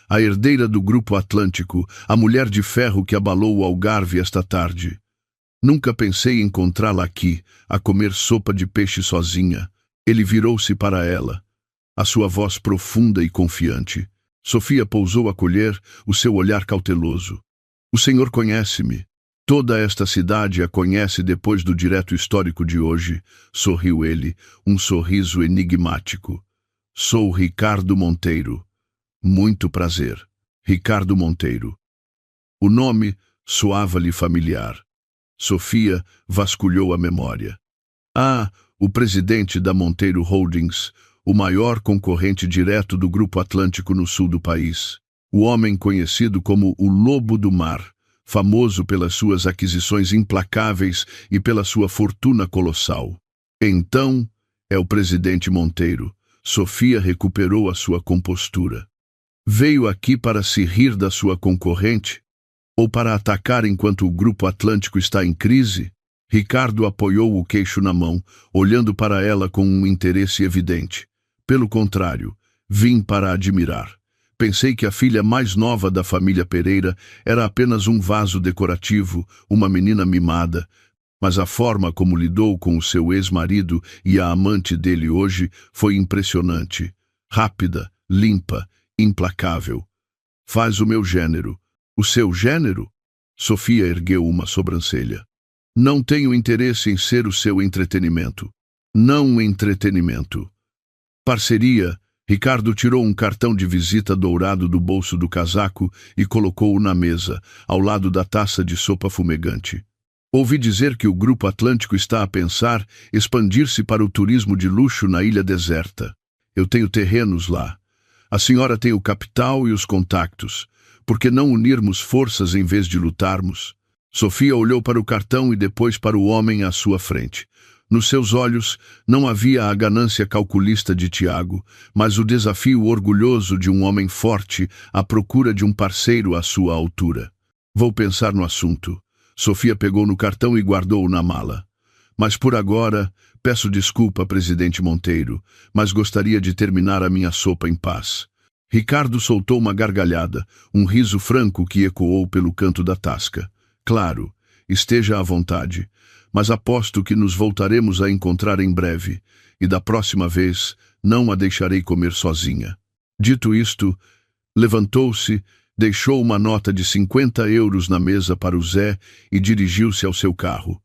a herdeira do Grupo Atlântico, a mulher de ferro que abalou o Algarve esta tarde. Nunca pensei encontrá-la aqui, a comer sopa de peixe sozinha. Ele virou-se para ela, a sua voz profunda e confiante. Sofia pousou a colher, o seu olhar cauteloso. O senhor conhece-me. Toda esta cidade a conhece depois do direto histórico de hoje, sorriu ele, um sorriso enigmático. Sou Ricardo Monteiro. Muito prazer. Ricardo Monteiro. O nome soava-lhe familiar. Sofia vasculhou a memória. Ah, o presidente da Monteiro Holdings, o maior concorrente direto do Grupo Atlântico no sul do país. O homem conhecido como o Lobo do Mar, famoso pelas suas aquisições implacáveis e pela sua fortuna colossal. Então, é o presidente Monteiro. Sofia recuperou a sua compostura. Veio aqui para se rir da sua concorrente? Ou para atacar enquanto o Grupo Atlântico está em crise? Ricardo apoiou o queixo na mão, olhando para ela com um interesse evidente. Pelo contrário, vim para admirar. Pensei que a filha mais nova da família Pereira era apenas um vaso decorativo, uma menina mimada, mas a forma como lidou com o seu ex-marido e a amante dele hoje foi impressionante. Rápida, limpa, implacável. Faz o meu gênero. O seu gênero? Sofia ergueu uma sobrancelha. Não tenho interesse em ser o seu entretenimento. Não entretenimento. Parceria. Ricardo tirou um cartão de visita dourado do bolso do casaco e colocou-o na mesa, ao lado da taça de sopa fumegante. Ouvi dizer que o Grupo Atlântico está a pensar expandir-se para o turismo de luxo na ilha deserta. Eu tenho terrenos lá. A senhora tem o capital e os contactos. Por que não unirmos forças em vez de lutarmos? Sofia olhou para o cartão e depois para o homem à sua frente. Nos seus olhos não havia a ganância calculista de Tiago, mas o desafio orgulhoso de um homem forte à procura de um parceiro à sua altura. Vou pensar no assunto. Sofia pegou no cartão e guardou-o na mala. Mas por agora, peço desculpa, presidente Monteiro, mas gostaria de terminar a minha sopa em paz. Ricardo soltou uma gargalhada, um riso franco que ecoou pelo canto da tasca. Claro, esteja à vontade, mas aposto que nos voltaremos a encontrar em breve, e da próxima vez não a deixarei comer sozinha. Dito isto, levantou-se, deixou uma nota de 50 euros na mesa para o Zé e dirigiu-se ao seu carro.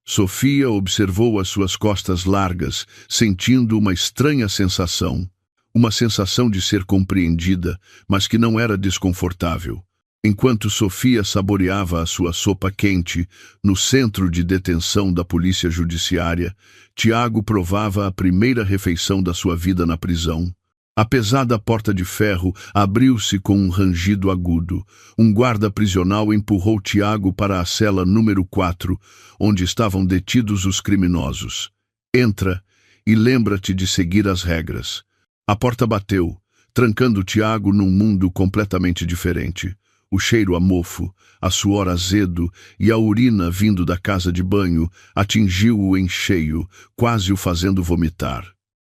Sofia observou as suas costas largas, sentindo uma estranha sensação. Uma sensação de ser compreendida, mas que não era desconfortável. Enquanto Sofia saboreava a sua sopa quente, no centro de detenção da polícia judiciária, Tiago provava a primeira refeição da sua vida na prisão. A pesada porta de ferro abriu-se com um rangido agudo. Um guarda prisional empurrou Tiago para a cela número 4, onde estavam detidos os criminosos. Entra e lembra-te de seguir as regras. A porta bateu, trancando Tiago num mundo completamente diferente. O cheiro a mofo, a suor azedo e a urina vindo da casa de banho atingiu-o em cheio, quase o fazendo vomitar.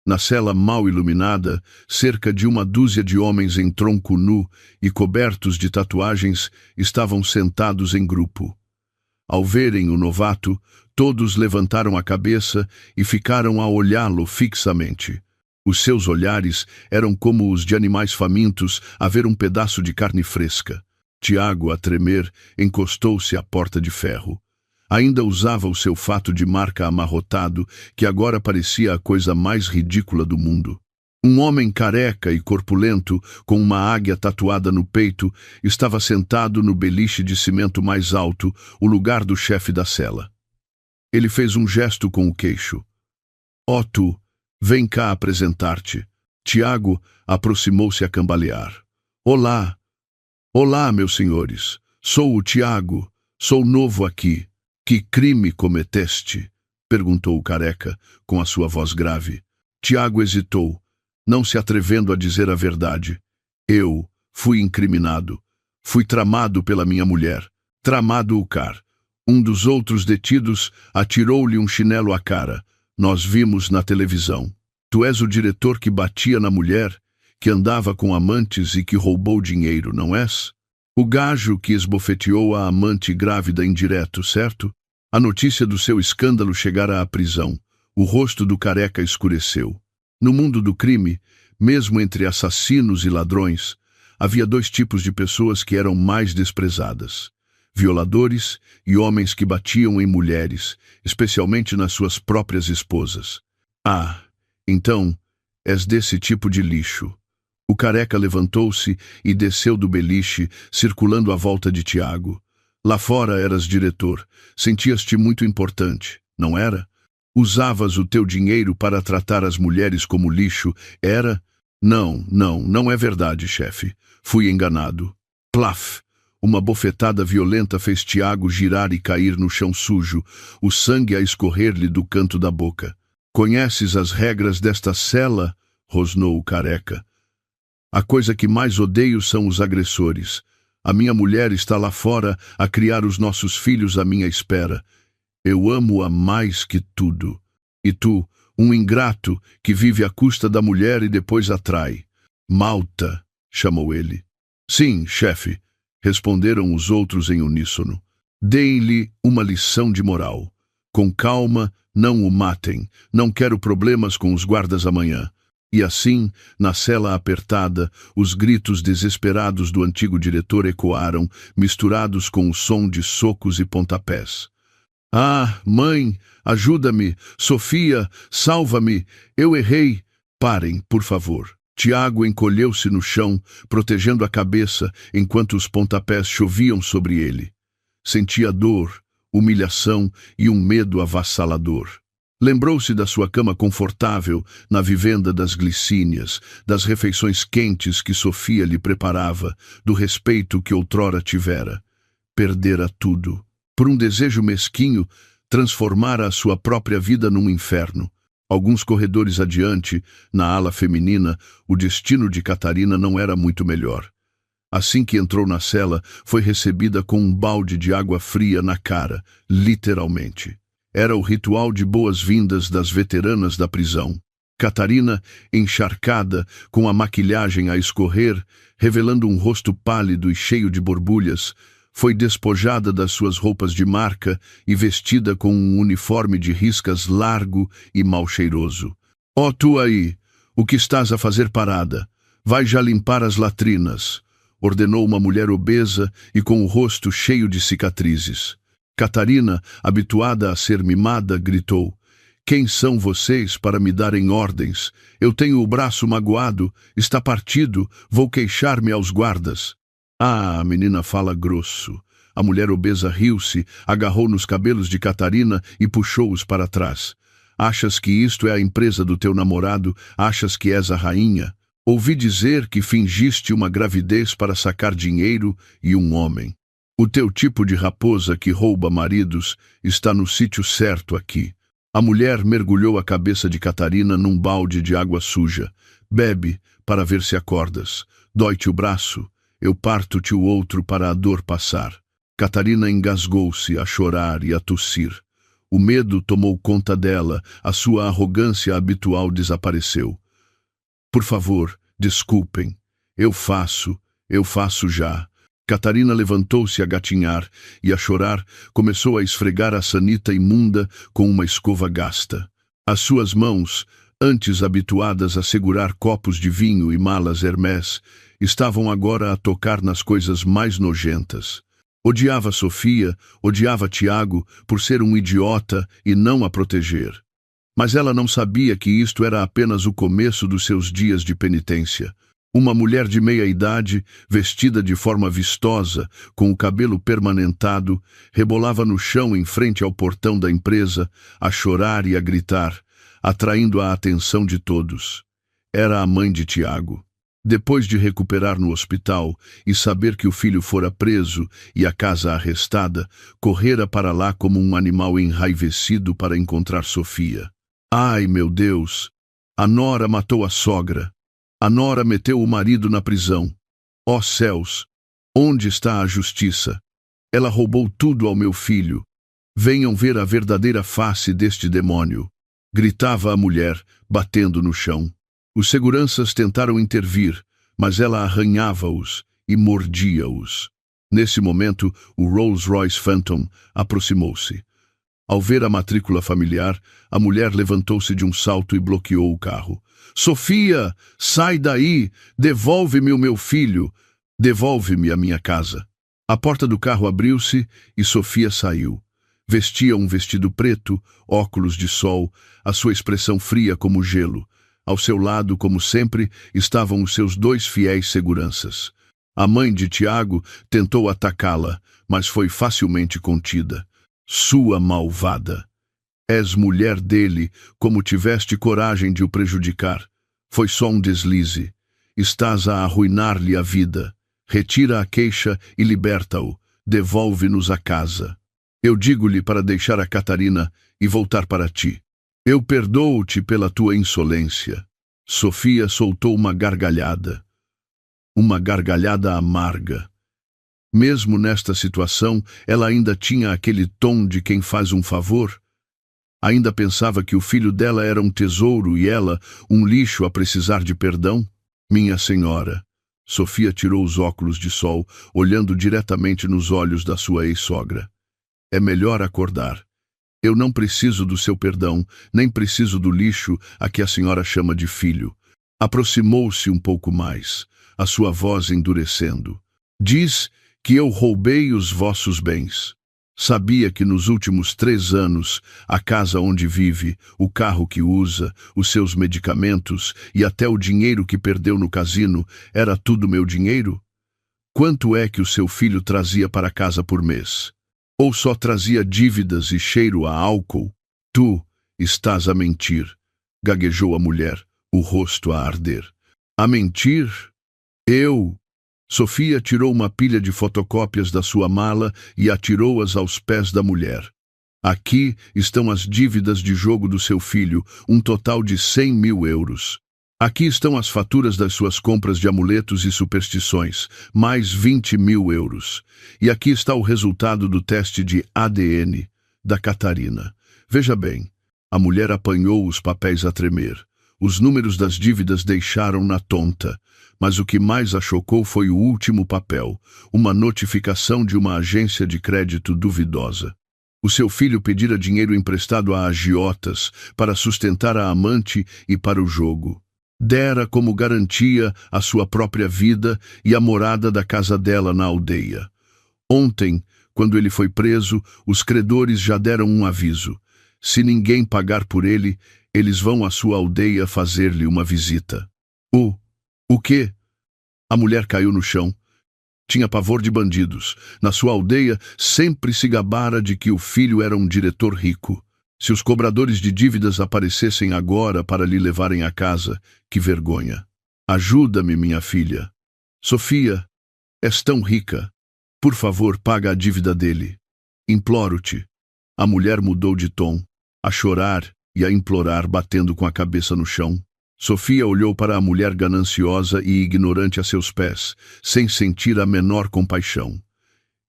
Na cela mal iluminada, cerca de uma dúzia de homens em tronco nu e cobertos de tatuagens estavam sentados em grupo. Ao verem o novato, todos levantaram a cabeça e ficaram a olhá-lo fixamente. Os seus olhares eram como os de animais famintos a ver um pedaço de carne fresca. Tiago, a tremer, encostou-se à porta de ferro. Ainda usava o seu fato de marca amarrotado, que agora parecia a coisa mais ridícula do mundo. Um homem careca e corpulento, com uma águia tatuada no peito, estava sentado no beliche de cimento mais alto, o lugar do chefe da cela. Ele fez um gesto com o queixo. "Ó tu, vem cá apresentar-te." Tiago aproximou-se a cambalear. "Olá, olá, meus senhores. Sou o Tiago. Sou novo aqui. Que crime cometeste?" perguntou o careca, com a sua voz grave. Tiago hesitou, não se atrevendo a dizer a verdade. "Eu fui incriminado. Fui tramado pela minha mulher. Tramado o car. Um dos outros detidos atirou-lhe um chinelo à cara. Nós vimos na televisão. Tu és o diretor que batia na mulher, que andava com amantes e que roubou dinheiro, não és? O gajo que esbofeteou a amante grávida em direto, certo?" A notícia do seu escândalo chegara à prisão. O rosto do careca escureceu. No mundo do crime, mesmo entre assassinos e ladrões, havia dois tipos de pessoas que eram mais desprezadas: violadores e homens que batiam em mulheres, especialmente nas suas próprias esposas. "Ah, então, és desse tipo de lixo." O careca levantou-se e desceu do beliche, circulando à volta de Tiago. "Lá fora eras diretor. Sentias-te muito importante, não era? Usavas o teu dinheiro para tratar as mulheres como lixo, era?" Não é verdade, chefe. Fui enganado." Plaf! Uma bofetada violenta fez Tiago girar e cair no chão sujo, o sangue a escorrer-lhe do canto da boca. "Conheces as regras desta cela?" rosnou o careca. "A coisa que mais odeio são os agressores. A minha mulher está lá fora a criar os nossos filhos à minha espera. Eu amo-a mais que tudo. E tu, um ingrato que vive à custa da mulher e depois a trai." "Malta", chamou ele. "Sim, chefe", responderam os outros em uníssono. "Deem-lhe uma lição de moral. Com calma, não o matem. Não quero problemas com os guardas amanhã." E assim, na cela apertada, os gritos desesperados do antigo diretor ecoaram, misturados com o som de socos e pontapés. "Ah, mãe, ajuda-me! Sofia, salva-me! Eu errei!" "Parem, por favor." Tiago encolheu-se no chão, protegendo a cabeça, enquanto os pontapés choviam sobre ele. Sentia dor, humilhação e um medo avassalador. Lembrou-se da sua cama confortável na vivenda das Glicínias, das refeições quentes que Sofia lhe preparava, do respeito que outrora tivera. Perdera tudo. Por um desejo mesquinho, transformara a sua própria vida num inferno. Alguns corredores adiante, na ala feminina, o destino de Catarina não era muito melhor. Assim que entrou na cela, foi recebida com um balde de água fria na cara, literalmente. Era o ritual de boas-vindas das veteranas da prisão. Catarina, encharcada, com a maquilhagem a escorrer, revelando um rosto pálido e cheio de borbulhas, foi despojada das suas roupas de marca e vestida com um uniforme de riscas largo e mal cheiroso. "Ó, tu aí, o que estás a fazer parada? Vai já limpar as latrinas", ordenou uma mulher obesa e com o rosto cheio de cicatrizes. Catarina, habituada a ser mimada, gritou: "Quem são vocês para me darem ordens? Eu tenho o braço magoado, está partido, vou queixar-me aos guardas." "Ah", a menina fala grosso. A mulher obesa riu-se, agarrou nos cabelos de Catarina e puxou-os para trás. "Achas que isto é a empresa do teu namorado? Achas que és a rainha? Ouvi dizer que fingiste uma gravidez para sacar dinheiro e um homem. O teu tipo de raposa que rouba maridos está no sítio certo aqui." A mulher mergulhou a cabeça de Catarina num balde de água suja. "Bebe, para ver se acordas. Dói-te o braço? Eu parto-te o outro para a dor passar." Catarina engasgou-se a chorar e a tossir. O medo tomou conta dela, a sua arrogância habitual desapareceu. "Por favor, desculpem. Eu faço já." Catarina levantou-se a gatinhar e a chorar, começou a esfregar a sanita imunda com uma escova gasta. As suas mãos, antes habituadas a segurar copos de vinho e malas Hermès, estavam agora a tocar nas coisas mais nojentas. Odiava Sofia, odiava Tiago por ser um idiota e não a proteger. Mas ela não sabia que isto era apenas o começo dos seus dias de penitência. Uma mulher de meia-idade, vestida de forma vistosa, com o cabelo permanentado, rebolava no chão em frente ao portão da empresa, a chorar e a gritar, atraindo a atenção de todos. Era a mãe de Tiago. Depois de recuperar no hospital e saber que o filho fora preso e a casa arrestada, correra para lá como um animal enraivecido para encontrar Sofia. Ai, meu Deus! A nora matou a sogra. A nora meteu o marido na prisão. Ó céus! Onde está a justiça? Ela roubou tudo ao meu filho. Venham ver a verdadeira face deste demônio. Gritava a mulher, batendo no chão. Os seguranças tentaram intervir, mas ela arranhava-os e mordia-os. Nesse momento, o Rolls-Royce Phantom aproximou-se. Ao ver a matrícula familiar, a mulher levantou-se de um salto e bloqueou o carro. Sofia, sai daí! Devolve-me o meu filho! Devolve-me a minha casa! A porta do carro abriu-se e Sofia saiu. Vestia um vestido preto, óculos de sol, a sua expressão fria como gelo. Ao seu lado, como sempre, estavam os seus 2 fiéis seguranças. A mãe de Tiago tentou atacá-la, mas foi facilmente contida. Sua malvada! És mulher dele, como tiveste coragem de o prejudicar. Foi só um deslize. Estás a arruinar-lhe a vida. Retira a queixa e liberta-o. Devolve-nos a casa. Eu digo-lhe para deixar a Catarina e voltar para ti. Eu perdoo-te pela tua insolência. Sofia soltou uma gargalhada. Uma gargalhada amarga. Mesmo nesta situação, ela ainda tinha aquele tom de quem faz um favor. Ainda pensava que o filho dela era um tesouro e ela, um lixo a precisar de perdão? Minha senhora. Sofia tirou os óculos de sol, olhando diretamente nos olhos da sua ex-sogra. É melhor acordar. Eu não preciso do seu perdão, nem preciso do lixo a que a senhora chama de filho. Aproximou-se um pouco mais, a sua voz endurecendo. Diz que eu roubei os vossos bens. Sabia que nos últimos 3 anos, a casa onde vive, o carro que usa, os seus medicamentos e até o dinheiro que perdeu no cassino, era tudo meu dinheiro? Quanto é que o seu filho trazia para casa por mês? Ou só trazia dívidas e cheiro a álcool? Tu estás a mentir, gaguejou a mulher, o rosto a arder. A mentir? Eu... Sofia tirou uma pilha de fotocópias da sua mala e atirou-as aos pés da mulher. Aqui estão as dívidas de jogo do seu filho, um total de 100.000 euros. Aqui estão as faturas das suas compras de amuletos e superstições, mais 20.000 euros. E aqui está o resultado do teste de ADN da Catarina. Veja bem, a mulher apanhou os papéis a tremer. Os números das dívidas deixaram-na tonta, mas o que mais a chocou foi o último papel, uma notificação de uma agência de crédito duvidosa. O seu filho pedira dinheiro emprestado a agiotas para sustentar a amante e para o jogo. Dera como garantia a sua própria vida e a morada da casa dela na aldeia. Ontem, quando ele foi preso, os credores já deram um aviso. Se ninguém pagar por ele, eles vão à sua aldeia fazer-lhe uma visita. O quê? A mulher caiu no chão. Tinha pavor de bandidos. Na sua aldeia, sempre se gabara de que o filho era um diretor rico. Se os cobradores de dívidas aparecessem agora para lhe levarem à casa, que vergonha. Ajuda-me, minha filha. Sofia, és tão rica. Por favor, paga a dívida dele. Imploro-te. A mulher mudou de tom, a chorar e a implorar, batendo com a cabeça no chão. Sofia olhou para a mulher gananciosa e ignorante a seus pés, sem sentir a menor compaixão.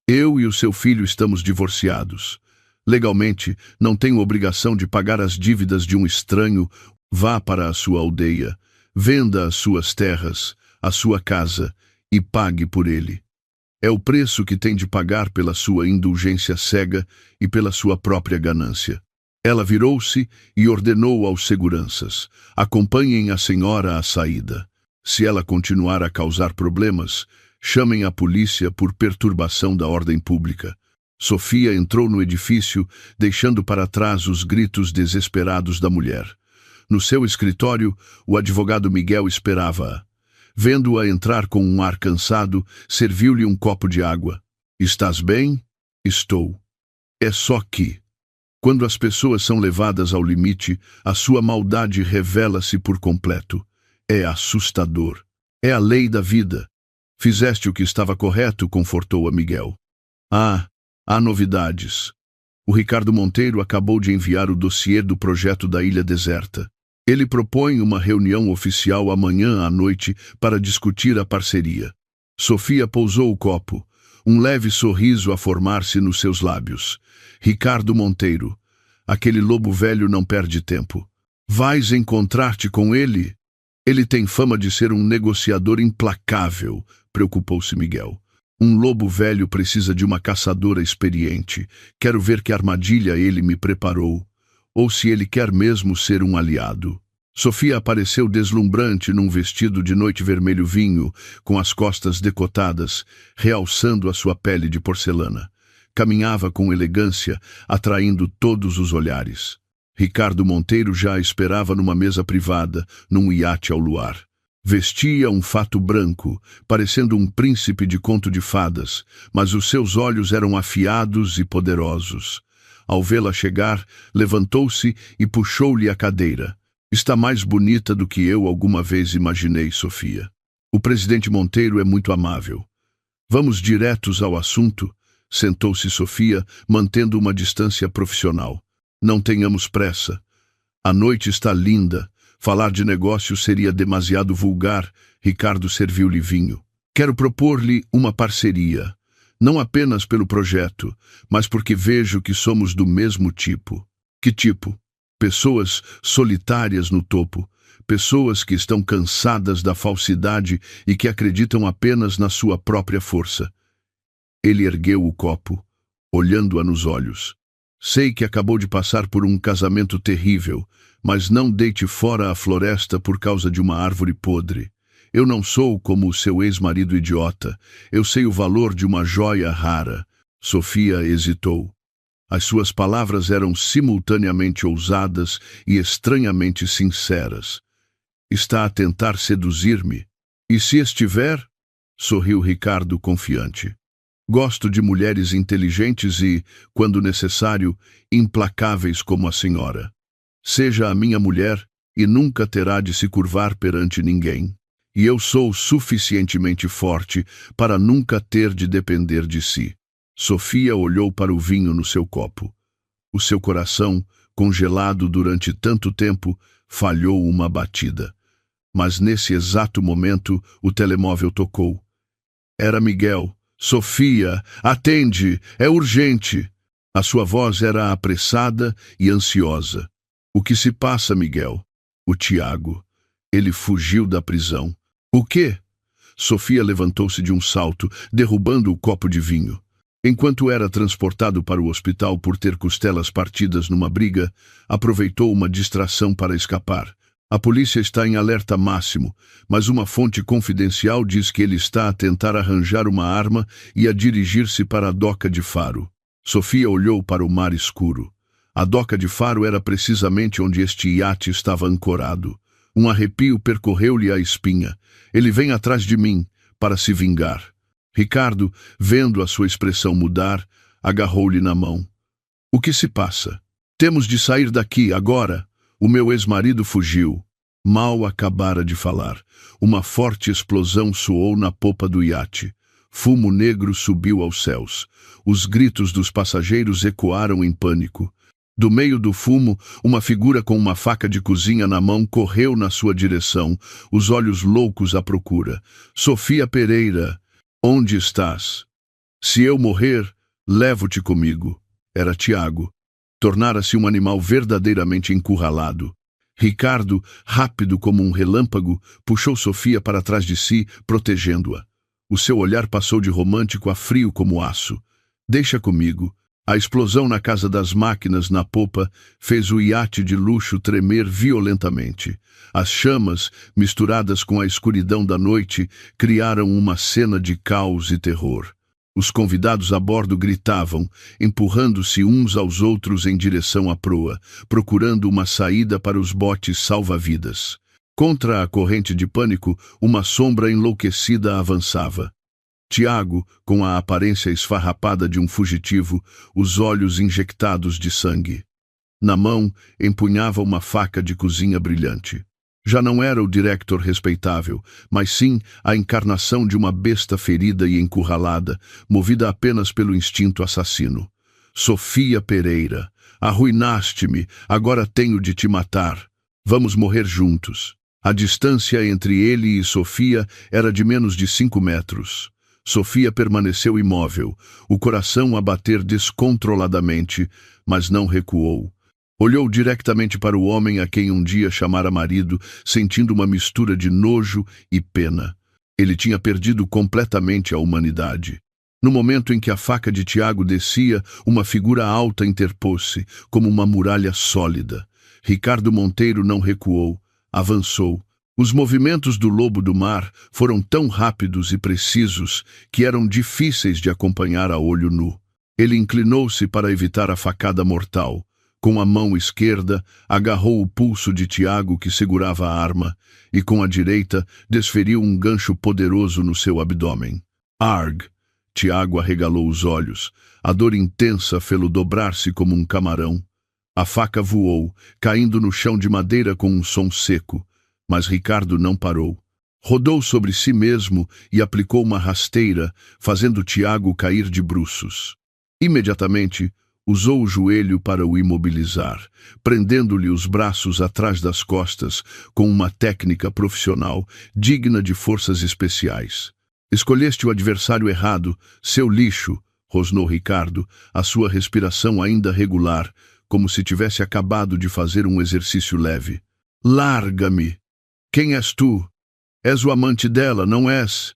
Eu e o seu filho estamos divorciados. Legalmente, não tenho obrigação de pagar as dívidas de um estranho. Vá para a sua aldeia, venda as suas terras, a sua casa e pague por ele. É o preço que tem de pagar pela sua indulgência cega e pela sua própria ganância. Ela virou-se e ordenou aos seguranças: acompanhem a senhora à saída. Se ela continuar a causar problemas, chamem a polícia por perturbação da ordem pública. Sofia entrou no edifício, deixando para trás os gritos desesperados da mulher. No seu escritório, o advogado Miguel esperava-a. Vendo-a entrar com um ar cansado, serviu-lhe um copo de água. Estás bem? Estou. É só que, quando as pessoas são levadas ao limite, a sua maldade revela-se por completo. É assustador. É a lei da vida. Fizeste o que estava correto, confortou-a Miguel. Há novidades. O Ricardo Monteiro acabou de enviar o dossiê do projeto da Ilha Deserta. Ele propõe uma reunião oficial amanhã à noite para discutir a parceria. Sofia pousou o copo, um leve sorriso a formar-se nos seus lábios. Ricardo Monteiro, aquele lobo velho não perde tempo. Vais encontrar-te com ele? Ele tem fama de ser um negociador implacável, preocupou-se Miguel. Um lobo velho precisa de uma caçadora experiente. Quero ver que armadilha ele me preparou. Ou se ele quer mesmo ser um aliado. Sofia apareceu deslumbrante num vestido de noite vermelho vinho, com as costas decotadas, realçando a sua pele de porcelana. Caminhava com elegância, atraindo todos os olhares. Ricardo Monteiro já a esperava numa mesa privada, num iate ao luar. Vestia um fato branco, parecendo um príncipe de conto de fadas, mas os seus olhos eram afiados e poderosos. Ao vê-la chegar, levantou-se e puxou-lhe a cadeira. Está mais bonita do que eu alguma vez imaginei, Sofia. O presidente Monteiro é muito amável. Vamos diretos ao assunto? Sentou-se Sofia, mantendo uma distância profissional. Não tenhamos pressa. A noite está linda. Falar de negócio seria demasiado vulgar. Ricardo serviu-lhe vinho. Quero propor-lhe uma parceria. Não apenas pelo projeto, mas porque vejo que somos do mesmo tipo. Que tipo? Pessoas solitárias no topo. Pessoas que estão cansadas da falsidade e que acreditam apenas na sua própria força. Ele ergueu o copo, olhando-a nos olhos. Sei que acabou de passar por um casamento terrível, mas não deite fora a floresta por causa de uma árvore podre. Eu não sou como o seu ex-marido idiota. Eu sei o valor de uma joia rara. Sofia hesitou. As suas palavras eram simultaneamente ousadas e estranhamente sinceras. Está a tentar seduzir-me? E se estiver? Sorriu Ricardo confiante. Gosto de mulheres inteligentes e, quando necessário, implacáveis como a senhora. Seja a minha mulher e nunca terá de se curvar perante ninguém. E eu sou suficientemente forte para nunca ter de depender de si. Sofia olhou para o vinho no seu copo. O seu coração, congelado durante tanto tempo, falhou uma batida. Mas nesse exato momento, o telemóvel tocou. Era Miguel. Sofia, atende, é urgente. A sua voz era apressada e ansiosa. O que se passa, Miguel? O Tiago. Ele fugiu da prisão. O quê? Sofia levantou-se de um salto, derrubando o copo de vinho. Enquanto era transportado para o hospital por ter costelas partidas numa briga, aproveitou uma distração para escapar. A polícia está em alerta máximo, mas uma fonte confidencial diz que ele está a tentar arranjar uma arma e a dirigir-se para a doca de Faro. Sofia olhou para o mar escuro. A doca de Faro era precisamente onde este iate estava ancorado. Um arrepio percorreu-lhe a espinha. Ele vem atrás de mim, para se vingar. Ricardo, vendo a sua expressão mudar, agarrou-lhe na mão. O que se passa? Temos de sair daqui, agora. O meu ex-marido fugiu. Mal acabara de falar. Uma forte explosão soou na popa do iate. Fumo negro subiu aos céus. Os gritos dos passageiros ecoaram em pânico. Do meio do fumo, uma figura com uma faca de cozinha na mão correu na sua direção, os olhos loucos à procura. Sofia Pereira, onde estás? Se eu morrer, levo-te comigo. Era Tiago. Tornara-se um animal verdadeiramente encurralado. Ricardo, rápido como um relâmpago, puxou Sofia para trás de si, protegendo-a. O seu olhar passou de romântico a frio como aço. Deixa comigo. A explosão na casa das máquinas na popa fez o iate de luxo tremer violentamente. As chamas, misturadas com a escuridão da noite, criaram uma cena de caos e terror. Os convidados a bordo gritavam, empurrando-se uns aos outros em direção à proa, procurando uma saída para os botes salva-vidas. Contra a corrente de pânico, uma sombra enlouquecida avançava. Tiago, com a aparência esfarrapada de um fugitivo, os olhos injectados de sangue. Na mão, empunhava uma faca de cozinha brilhante. Já não era o diretor respeitável, mas sim a encarnação de uma besta ferida e encurralada, movida apenas pelo instinto assassino. Sofia Pereira, arruinaste-me, agora tenho de te matar. Vamos morrer juntos. A distância entre ele e Sofia era de menos de 5 metros. Sofia permaneceu imóvel, o coração a bater descontroladamente, mas não recuou. Olhou diretamente para o homem a quem um dia chamara marido, sentindo uma mistura de nojo e pena. Ele tinha perdido completamente a humanidade. No momento em que a faca de Tiago descia, uma figura alta interpôs-se, como uma muralha sólida. Ricardo Monteiro não recuou, avançou. Os movimentos do lobo do mar foram tão rápidos e precisos que eram difíceis de acompanhar a olho nu. Ele inclinou-se para evitar a facada mortal. Com a mão esquerda, agarrou o pulso de Tiago, que segurava a arma, e com a direita, desferiu um gancho poderoso no seu abdômen. Arg! Tiago arregalou os olhos. A dor intensa fê-lo dobrar-se como um camarão. A faca voou, caindo no chão de madeira com um som seco. Mas Ricardo não parou. Rodou sobre si mesmo e aplicou uma rasteira, fazendo Tiago cair de bruços. Imediatamente, usou o joelho para o imobilizar, prendendo-lhe os braços atrás das costas com uma técnica profissional digna de forças especiais. Escolheste o adversário errado, seu lixo, rosnou Ricardo, a sua respiração ainda regular, como se tivesse acabado de fazer um exercício leve. Larga-me! Quem és tu? És o amante dela, não és?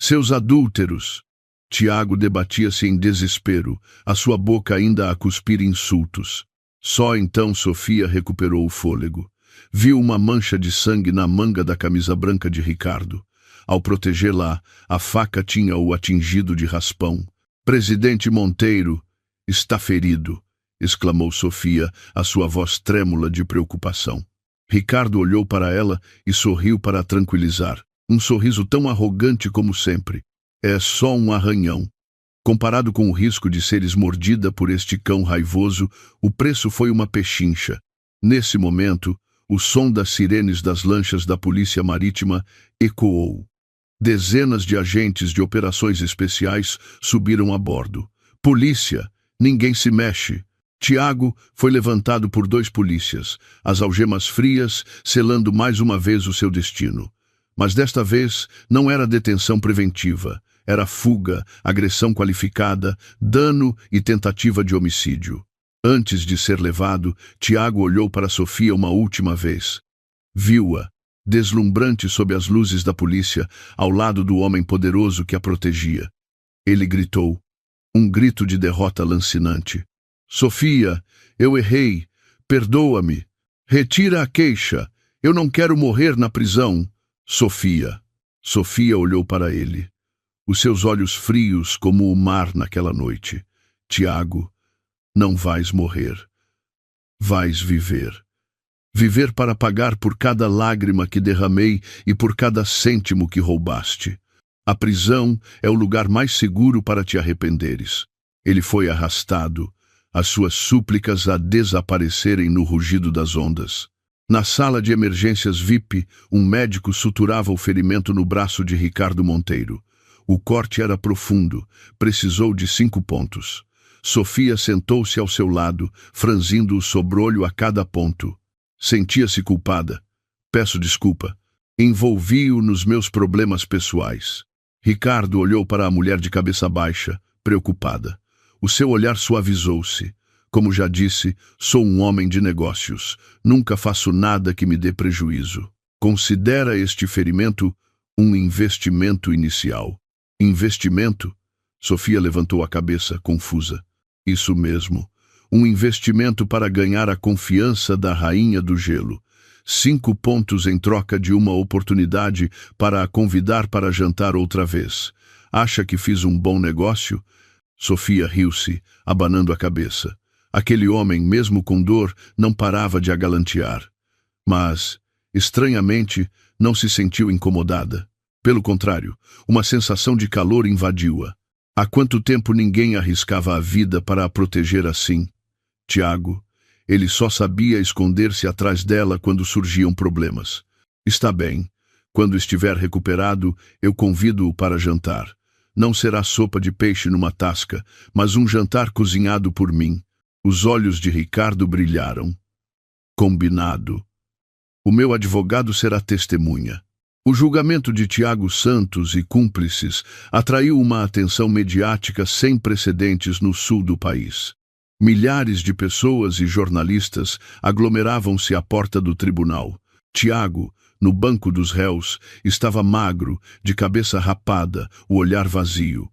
Seus adúlteros! Tiago debatia-se em desespero, a sua boca ainda a cuspir insultos. Só então Sofia recuperou o fôlego. Viu uma mancha de sangue na manga da camisa branca de Ricardo. Ao protegê-la, a faca tinha-o atingido de raspão. Presidente Monteiro, está ferido, exclamou Sofia, a sua voz trêmula de preocupação. Ricardo olhou para ela e sorriu para a tranquilizar. Um sorriso tão arrogante como sempre. É só um arranhão. Comparado com o risco de seres mordida por este cão raivoso, o preço foi uma pechincha. Nesse momento, o som das sirenes das lanchas da Polícia Marítima ecoou. Dezenas de agentes de operações especiais subiram a bordo. Polícia, ninguém se mexe. Tiago foi levantado por 2 polícias, as algemas frias selando mais uma vez o seu destino. Mas desta vez não era detenção preventiva, era fuga, agressão qualificada, dano e tentativa de homicídio. Antes de ser levado, Tiago olhou para Sofia uma última vez. Viu-a, deslumbrante sob as luzes da polícia, ao lado do homem poderoso que a protegia. Ele gritou, um grito de derrota lancinante. Sofia, eu errei. Perdoa-me. Retira a queixa. Eu não quero morrer na prisão. Sofia. Sofia olhou para ele. Os seus olhos frios como o mar naquela noite. Tiago, não vais morrer. Vais viver. Viver para pagar por cada lágrima que derramei e por cada cêntimo que roubaste. A prisão é o lugar mais seguro para te arrependeres. Ele foi arrastado, as suas súplicas a desaparecerem no rugido das ondas. Na sala de emergências VIP, um médico suturava o ferimento no braço de Ricardo Monteiro. O corte era profundo, precisou de 5 pontos. Sofia sentou-se ao seu lado, franzindo o sobrolho a cada ponto. Sentia-se culpada. Peço desculpa. Envolvi-o nos meus problemas pessoais. Ricardo olhou para a mulher de cabeça baixa, preocupada. O seu olhar suavizou-se. Como já disse, sou um homem de negócios. Nunca faço nada que me dê prejuízo. Considera este ferimento um investimento inicial. Investimento? Sofia levantou a cabeça, confusa. Isso mesmo. Um investimento para ganhar a confiança da rainha do gelo. 5 pontos em troca de uma oportunidade para a convidar para jantar outra vez. Acha que fiz um bom negócio? Sofia riu-se, abanando a cabeça. Aquele homem, mesmo com dor, não parava de agalantear. Mas, estranhamente, não se sentiu incomodada. Pelo contrário, uma sensação de calor invadiu-a. Há quanto tempo ninguém arriscava a vida para a proteger assim? Tiago, ele só sabia esconder-se atrás dela quando surgiam problemas. Está bem. Quando estiver recuperado, eu convido-o para jantar. Não será sopa de peixe numa tasca, mas um jantar cozinhado por mim. Os olhos de Ricardo brilharam. Combinado. O meu advogado será testemunha. O julgamento de Tiago Santos e cúmplices atraiu uma atenção mediática sem precedentes no sul do país. Milhares de pessoas e jornalistas aglomeravam-se à porta do tribunal. Tiago, no banco dos réus, estava magro, de cabeça rapada, o olhar vazio.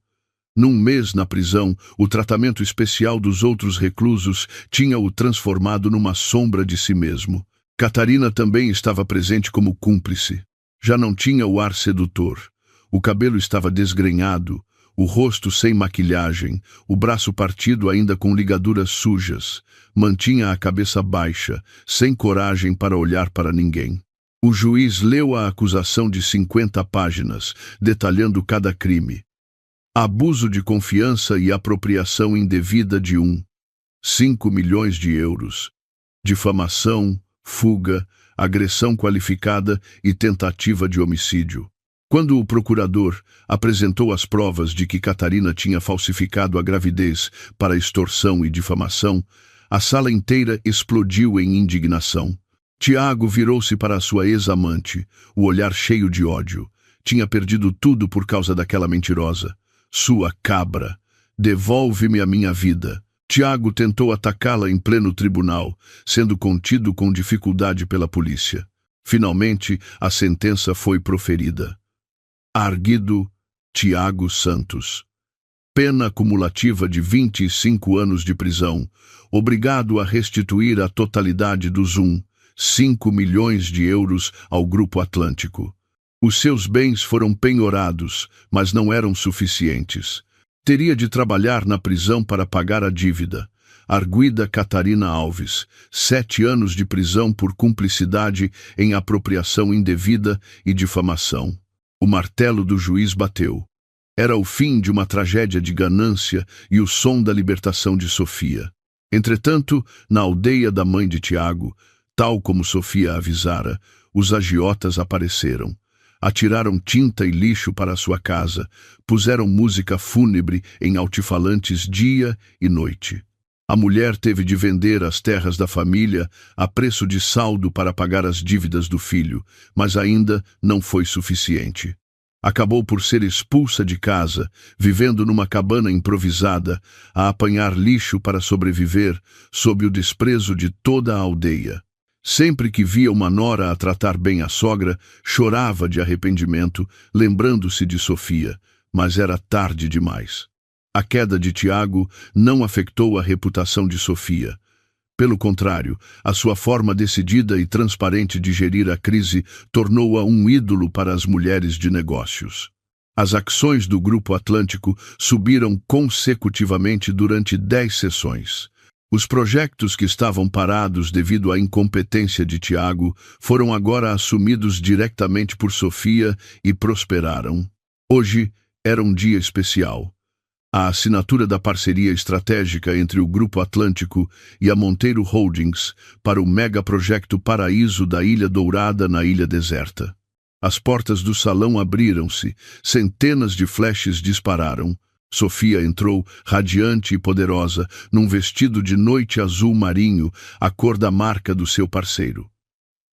Num mês na prisão, o tratamento especial dos outros reclusos tinha-o transformado numa sombra de si mesmo. Catarina também estava presente como cúmplice. Já não tinha o ar sedutor. O cabelo estava desgrenhado, o rosto sem maquilhagem, o braço partido ainda com ligaduras sujas. Mantinha a cabeça baixa, sem coragem para olhar para ninguém. O juiz leu a acusação de 50 páginas, detalhando cada crime. Abuso de confiança e apropriação indevida de 5 milhões de euros. Difamação, fuga, agressão qualificada e tentativa de homicídio. Quando o procurador apresentou as provas de que Catarina tinha falsificado a gravidez para extorsão e difamação, a sala inteira explodiu em indignação. Tiago virou-se para a sua ex-amante, o olhar cheio de ódio. Tinha perdido tudo por causa daquela mentirosa. Sua cabra, devolve-me a minha vida. Tiago tentou atacá-la em pleno tribunal, sendo contido com dificuldade pela polícia. Finalmente, a sentença foi proferida. Arguido Tiago Santos. Pena acumulativa de 25 anos de prisão, obrigado a restituir a totalidade dos 5 milhões de euros ao Grupo Atlântico. Os seus bens foram penhorados, mas não eram suficientes. Teria de trabalhar na prisão para pagar a dívida. Arguida Catarina Alves, 7 anos de prisão por cumplicidade em apropriação indevida e difamação. O martelo do juiz bateu. Era o fim de uma tragédia de ganância e o som da libertação de Sofia. Entretanto, na aldeia da mãe de Tiago, tal como Sofia avisara, os agiotas apareceram. Atiraram tinta e lixo para a sua casa, puseram música fúnebre em altifalantes dia e noite. A mulher teve de vender as terras da família a preço de saldo para pagar as dívidas do filho, mas ainda não foi suficiente. Acabou por ser expulsa de casa, vivendo numa cabana improvisada, a apanhar lixo para sobreviver, sob o desprezo de toda a aldeia. Sempre que via uma nora a tratar bem a sogra, chorava de arrependimento, lembrando-se de Sofia, mas era tarde demais. A queda de Tiago não afetou a reputação de Sofia. Pelo contrário, a sua forma decidida e transparente de gerir a crise tornou-a um ídolo para as mulheres de negócios. As ações do Grupo Atlântico subiram consecutivamente durante 10 sessões. Os projetos que estavam parados devido à incompetência de Tiago foram agora assumidos diretamente por Sofia e prosperaram. Hoje era um dia especial. A assinatura da parceria estratégica entre o Grupo Atlântico e a Monteiro Holdings para o megaprojeto Paraíso da Ilha Dourada na Ilha Deserta. As portas do salão abriram-se, centenas de flashes dispararam. Sofia entrou, radiante e poderosa, num vestido de noite azul marinho, a cor da marca do seu parceiro.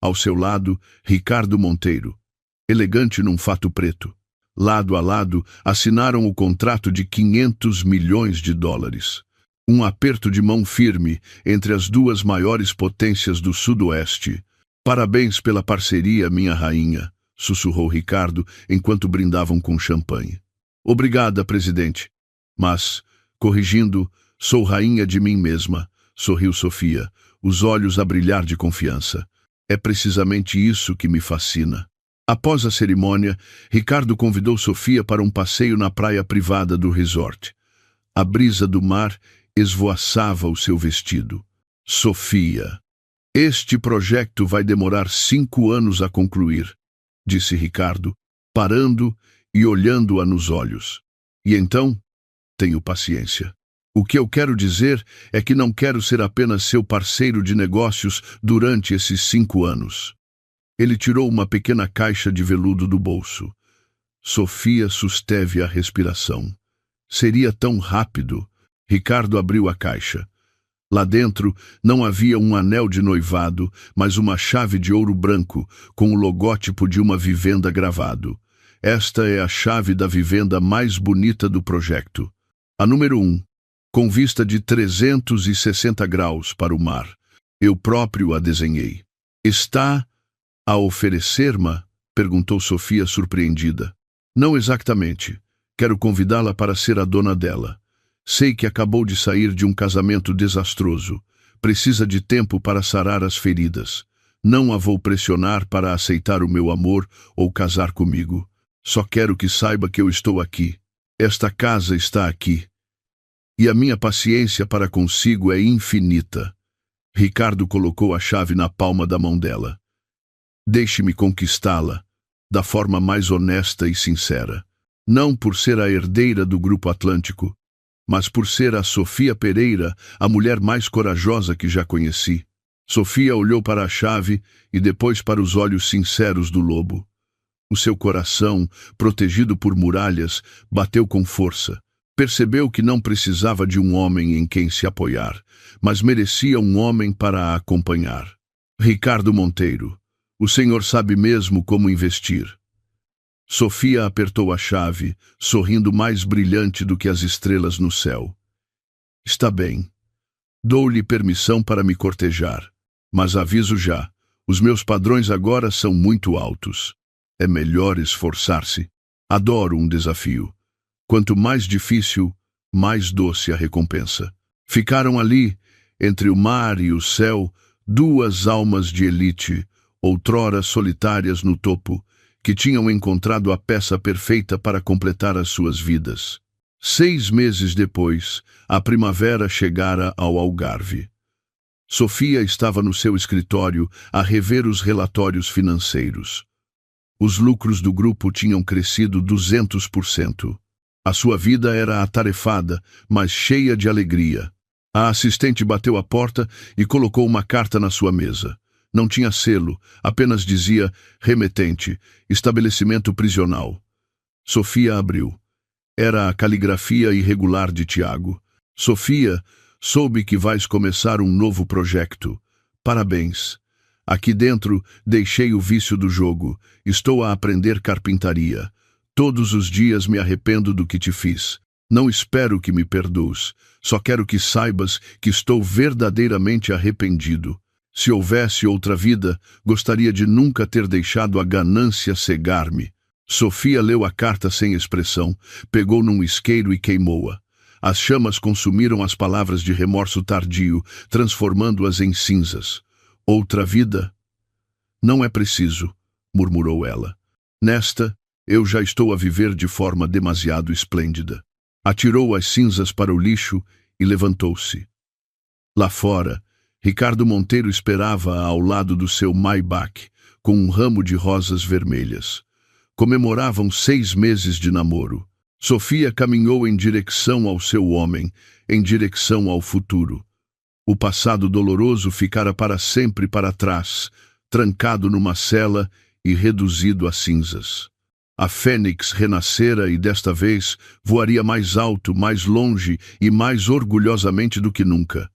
Ao seu lado, Ricardo Monteiro, elegante num fato preto. Lado a lado, assinaram o contrato de 500 milhões de dólares. Um aperto de mão firme entre as duas maiores potências do Sudoeste. Parabéns pela parceria, minha rainha, sussurrou Ricardo enquanto brindavam com champanhe. Obrigada, presidente. Mas, corrigindo, sou rainha de mim mesma, sorriu Sofia, os olhos a brilhar de confiança. É precisamente isso que me fascina. Após a cerimônia, Ricardo convidou Sofia para um passeio na praia privada do resort. A brisa do mar esvoaçava o seu vestido. Sofia, este projeto vai demorar 5 anos a concluir, disse Ricardo, parando e olhando-a nos olhos. E então, tenho paciência. O que eu quero dizer é que não quero ser apenas seu parceiro de negócios durante esses 5 anos. Ele tirou uma pequena caixa de veludo do bolso. Sofia susteve a respiração. Seria tão rápido. Ricardo abriu a caixa. Lá dentro não havia um anel de noivado, mas uma chave de ouro branco, com o logótipo de uma vivenda gravado. Esta é a chave da vivenda mais bonita do projeto. A número 1, com vista de 360 graus para o mar. Eu próprio a desenhei. Está a oferecer-me? Perguntou Sofia surpreendida. Não exatamente. Quero convidá-la para ser a dona dela. Sei que acabou de sair de um casamento desastroso. Precisa de tempo para sarar as feridas. Não a vou pressionar para aceitar o meu amor ou casar comigo. Só quero que saiba que eu estou aqui. Esta casa está aqui. E a minha paciência para consigo é infinita. Ricardo colocou a chave na palma da mão dela. Deixe-me conquistá-la, da forma mais honesta e sincera. Não por ser a herdeira do Grupo Atlântico, mas por ser a Sofia Pereira, a mulher mais corajosa que já conheci. Sofia olhou para a chave e depois para os olhos sinceros do lobo. O seu coração, protegido por muralhas, bateu com força. Percebeu que não precisava de um homem em quem se apoiar, mas merecia um homem para a acompanhar. Ricardo Monteiro. O senhor sabe mesmo como investir. Sofia apertou a chave, sorrindo mais brilhante do que as estrelas no céu. Está bem. Dou-lhe permissão para me cortejar. Mas aviso já, os meus padrões agora são muito altos. É melhor esforçar-se. Adoro um desafio. Quanto mais difícil, mais doce a recompensa. Ficaram ali, entre o mar e o céu, duas almas de elite, outrora solitárias no topo, que tinham encontrado a peça perfeita para completar as suas vidas. 6 meses depois, a primavera chegara ao Algarve. Sofia estava no seu escritório a rever os relatórios financeiros. Os lucros do grupo tinham crescido 200%. A sua vida era atarefada, mas cheia de alegria. A assistente bateu à porta e colocou uma carta na sua mesa. Não tinha selo, apenas dizia remetente, estabelecimento prisional. Sofia abriu. Era a caligrafia irregular de Tiago. Sofia, Soube que vais começar um novo projeto. Parabéns. Aqui dentro, deixei o vício do jogo. Estou a aprender carpintaria. Todos os dias me arrependo do que te fiz. Não espero que me perdoes. Só quero que saibas que estou verdadeiramente arrependido. Se houvesse outra vida, gostaria de nunca ter deixado a ganância cegar-me. Sofia leu a carta sem expressão, pegou num isqueiro e queimou-a. As chamas consumiram as palavras de remorso tardio, transformando-as em cinzas. Outra vida? Não é preciso, murmurou ela. Nesta, eu já estou a viver de forma demasiado esplêndida. Atirou as cinzas para o lixo e levantou-se. Lá fora, Ricardo Monteiro esperava-a ao lado do seu Maybach, com um ramo de rosas vermelhas. Comemoravam 6 meses de namoro. Sofia caminhou em direção ao seu homem, em direção ao futuro. O passado doloroso ficara para sempre para trás, trancado numa cela e reduzido a cinzas. A fênix renascera e desta vez voaria mais alto, mais longe e mais orgulhosamente do que nunca.